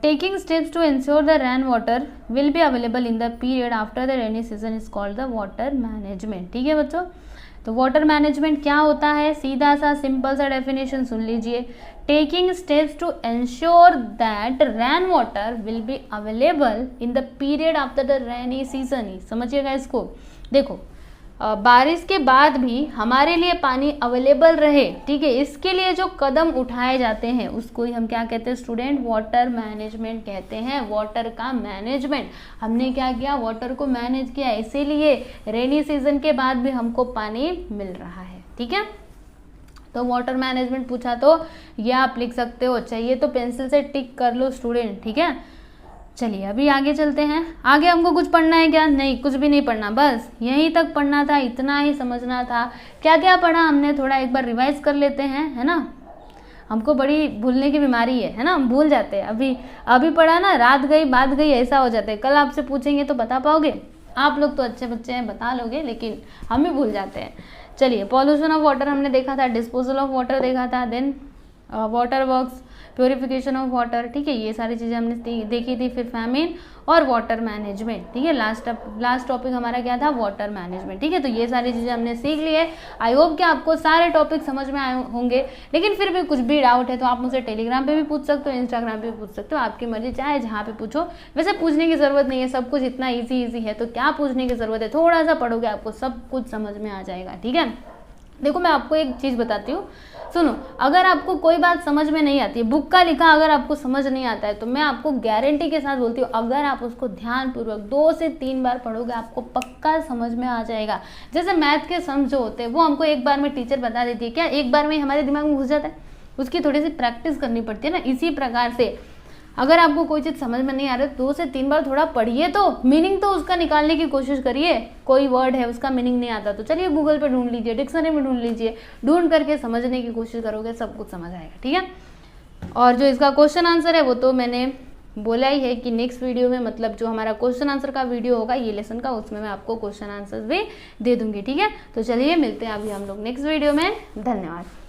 Taking steps to ensure the rain water will be available in the period after the rainy season is called the water management. ठीक है बच्चों, तो वाटर मैनेजमेंट क्या होता है, सीधा सा सिंपल सा डेफिनेशन सुन लीजिए। Taking steps to ensure that rain water will be available in the period after the rainy season. समझिएगा इसको। देखो बारिश के बाद भी हमारे लिए पानी अवेलेबल रहे, ठीक है, इसके लिए जो कदम उठाए जाते हैं उसको ही हम क्या कहते हैं स्टूडेंट, वाटर मैनेजमेंट कहते हैं। वाटर का मैनेजमेंट, हमने क्या किया, वाटर को मैनेज किया, इसीलिए रेनी सीजन के बाद भी हमको पानी मिल रहा है, ठीक है। तो वाटर मैनेजमेंट पूछा तो ये आप लिख सकते हो, चाहिए तो पेंसिल से टिक कर लो स्टूडेंट, ठीक है। चलिए अभी आगे चलते हैं। आगे हमको कुछ पढ़ना है क्या? नहीं, कुछ भी नहीं पढ़ना, बस यहीं तक पढ़ना था, इतना ही समझना था। क्या क्या पढ़ा हमने थोड़ा एक बार रिवाइज कर लेते हैं, है ना। हमको बड़ी भूलने की बीमारी है ना, हम भूल जाते हैं। अभी पढ़ा ना, रात गई बात गई ऐसा हो जाता है। कल आपसे पूछेंगे तो बता पाओगे? आप लोग तो अच्छे बच्चे हैं, बता लोगे, लेकिन हम ही भूल जाते हैं। चलिए, पॉल्यूशन ऑफ वाटर हमने देखा था, डिस्पोजल ऑफ वाटर देखा था, then water works, purification of water, ठीक है, ये सारी चीज़ें हमने देखी थी। फिर फैमिन और वाटर मैनेजमेंट, ठीक है। लास्ट टॉपिक हमारा क्या था? वाटर मैनेजमेंट, ठीक है। तो ये सारी चीज़ें हमने सीख ली है। आई होप कि आपको सारे टॉपिक समझ में आए होंगे, लेकिन फिर भी कुछ भी डाउट है तो आप मुझसे टेलीग्राम पे भी पूछ सकते हो, इंस्टाग्राम पे भी पूछ सकते हो, आपकी मर्जी, चाहे जहाँ पे पूछो। वैसे पूछने की ज़रूरत नहीं है, सब कुछ इतना ईजी है तो क्या पूछने की ज़रूरत है, थोड़ा सा पढ़ोगे आपको सब कुछ समझ में आ जाएगा, ठीक है। देखो मैं आपको एक चीज़ बताती हूँ, सुनो, अगर आपको कोई बात समझ में नहीं आती है, बुक का लिखा अगर आपको समझ नहीं आता है, तो मैं आपको गारंटी के साथ बोलती हूँ, अगर आप उसको ध्यानपूर्वक 2 से 3 बार पढ़ोगे आपको पक्का समझ में आ जाएगा। जैसे मैथ के सम जो होते हैं वो हमको एक बार में टीचर बता देती है, क्या एक बार में हमारे दिमाग में घुस जाता है? उसकी थोड़ी सी प्रैक्टिस करनी पड़ती है ना। इसी प्रकार से अगर आपको कोई चीज़ समझ में नहीं आ रही, 2 से 3 बार थोड़ा पढ़िए, तो मीनिंग तो उसका निकालने की कोशिश करिए। कोई वर्ड है उसका मीनिंग नहीं आता तो चलिए गूगल पे ढूंढ लीजिए, डिक्शनरी में ढूंढ लीजिए, ढूंढ करके समझने की कोशिश करोगे, सब कुछ समझ आएगा, ठीक है। और जो इसका क्वेश्चन आंसर है वो तो मैंने बोला ही है कि नेक्स्ट वीडियो में, मतलब जो हमारा क्वेश्चन आंसर का वीडियो होगा ये लेसन का, उसमें मैं आपको क्वेश्चन आंसर भी दे दूंगी, ठीक है। तो चलिए मिलते हैं अभी हम लोग नेक्स्ट वीडियो में। धन्यवाद।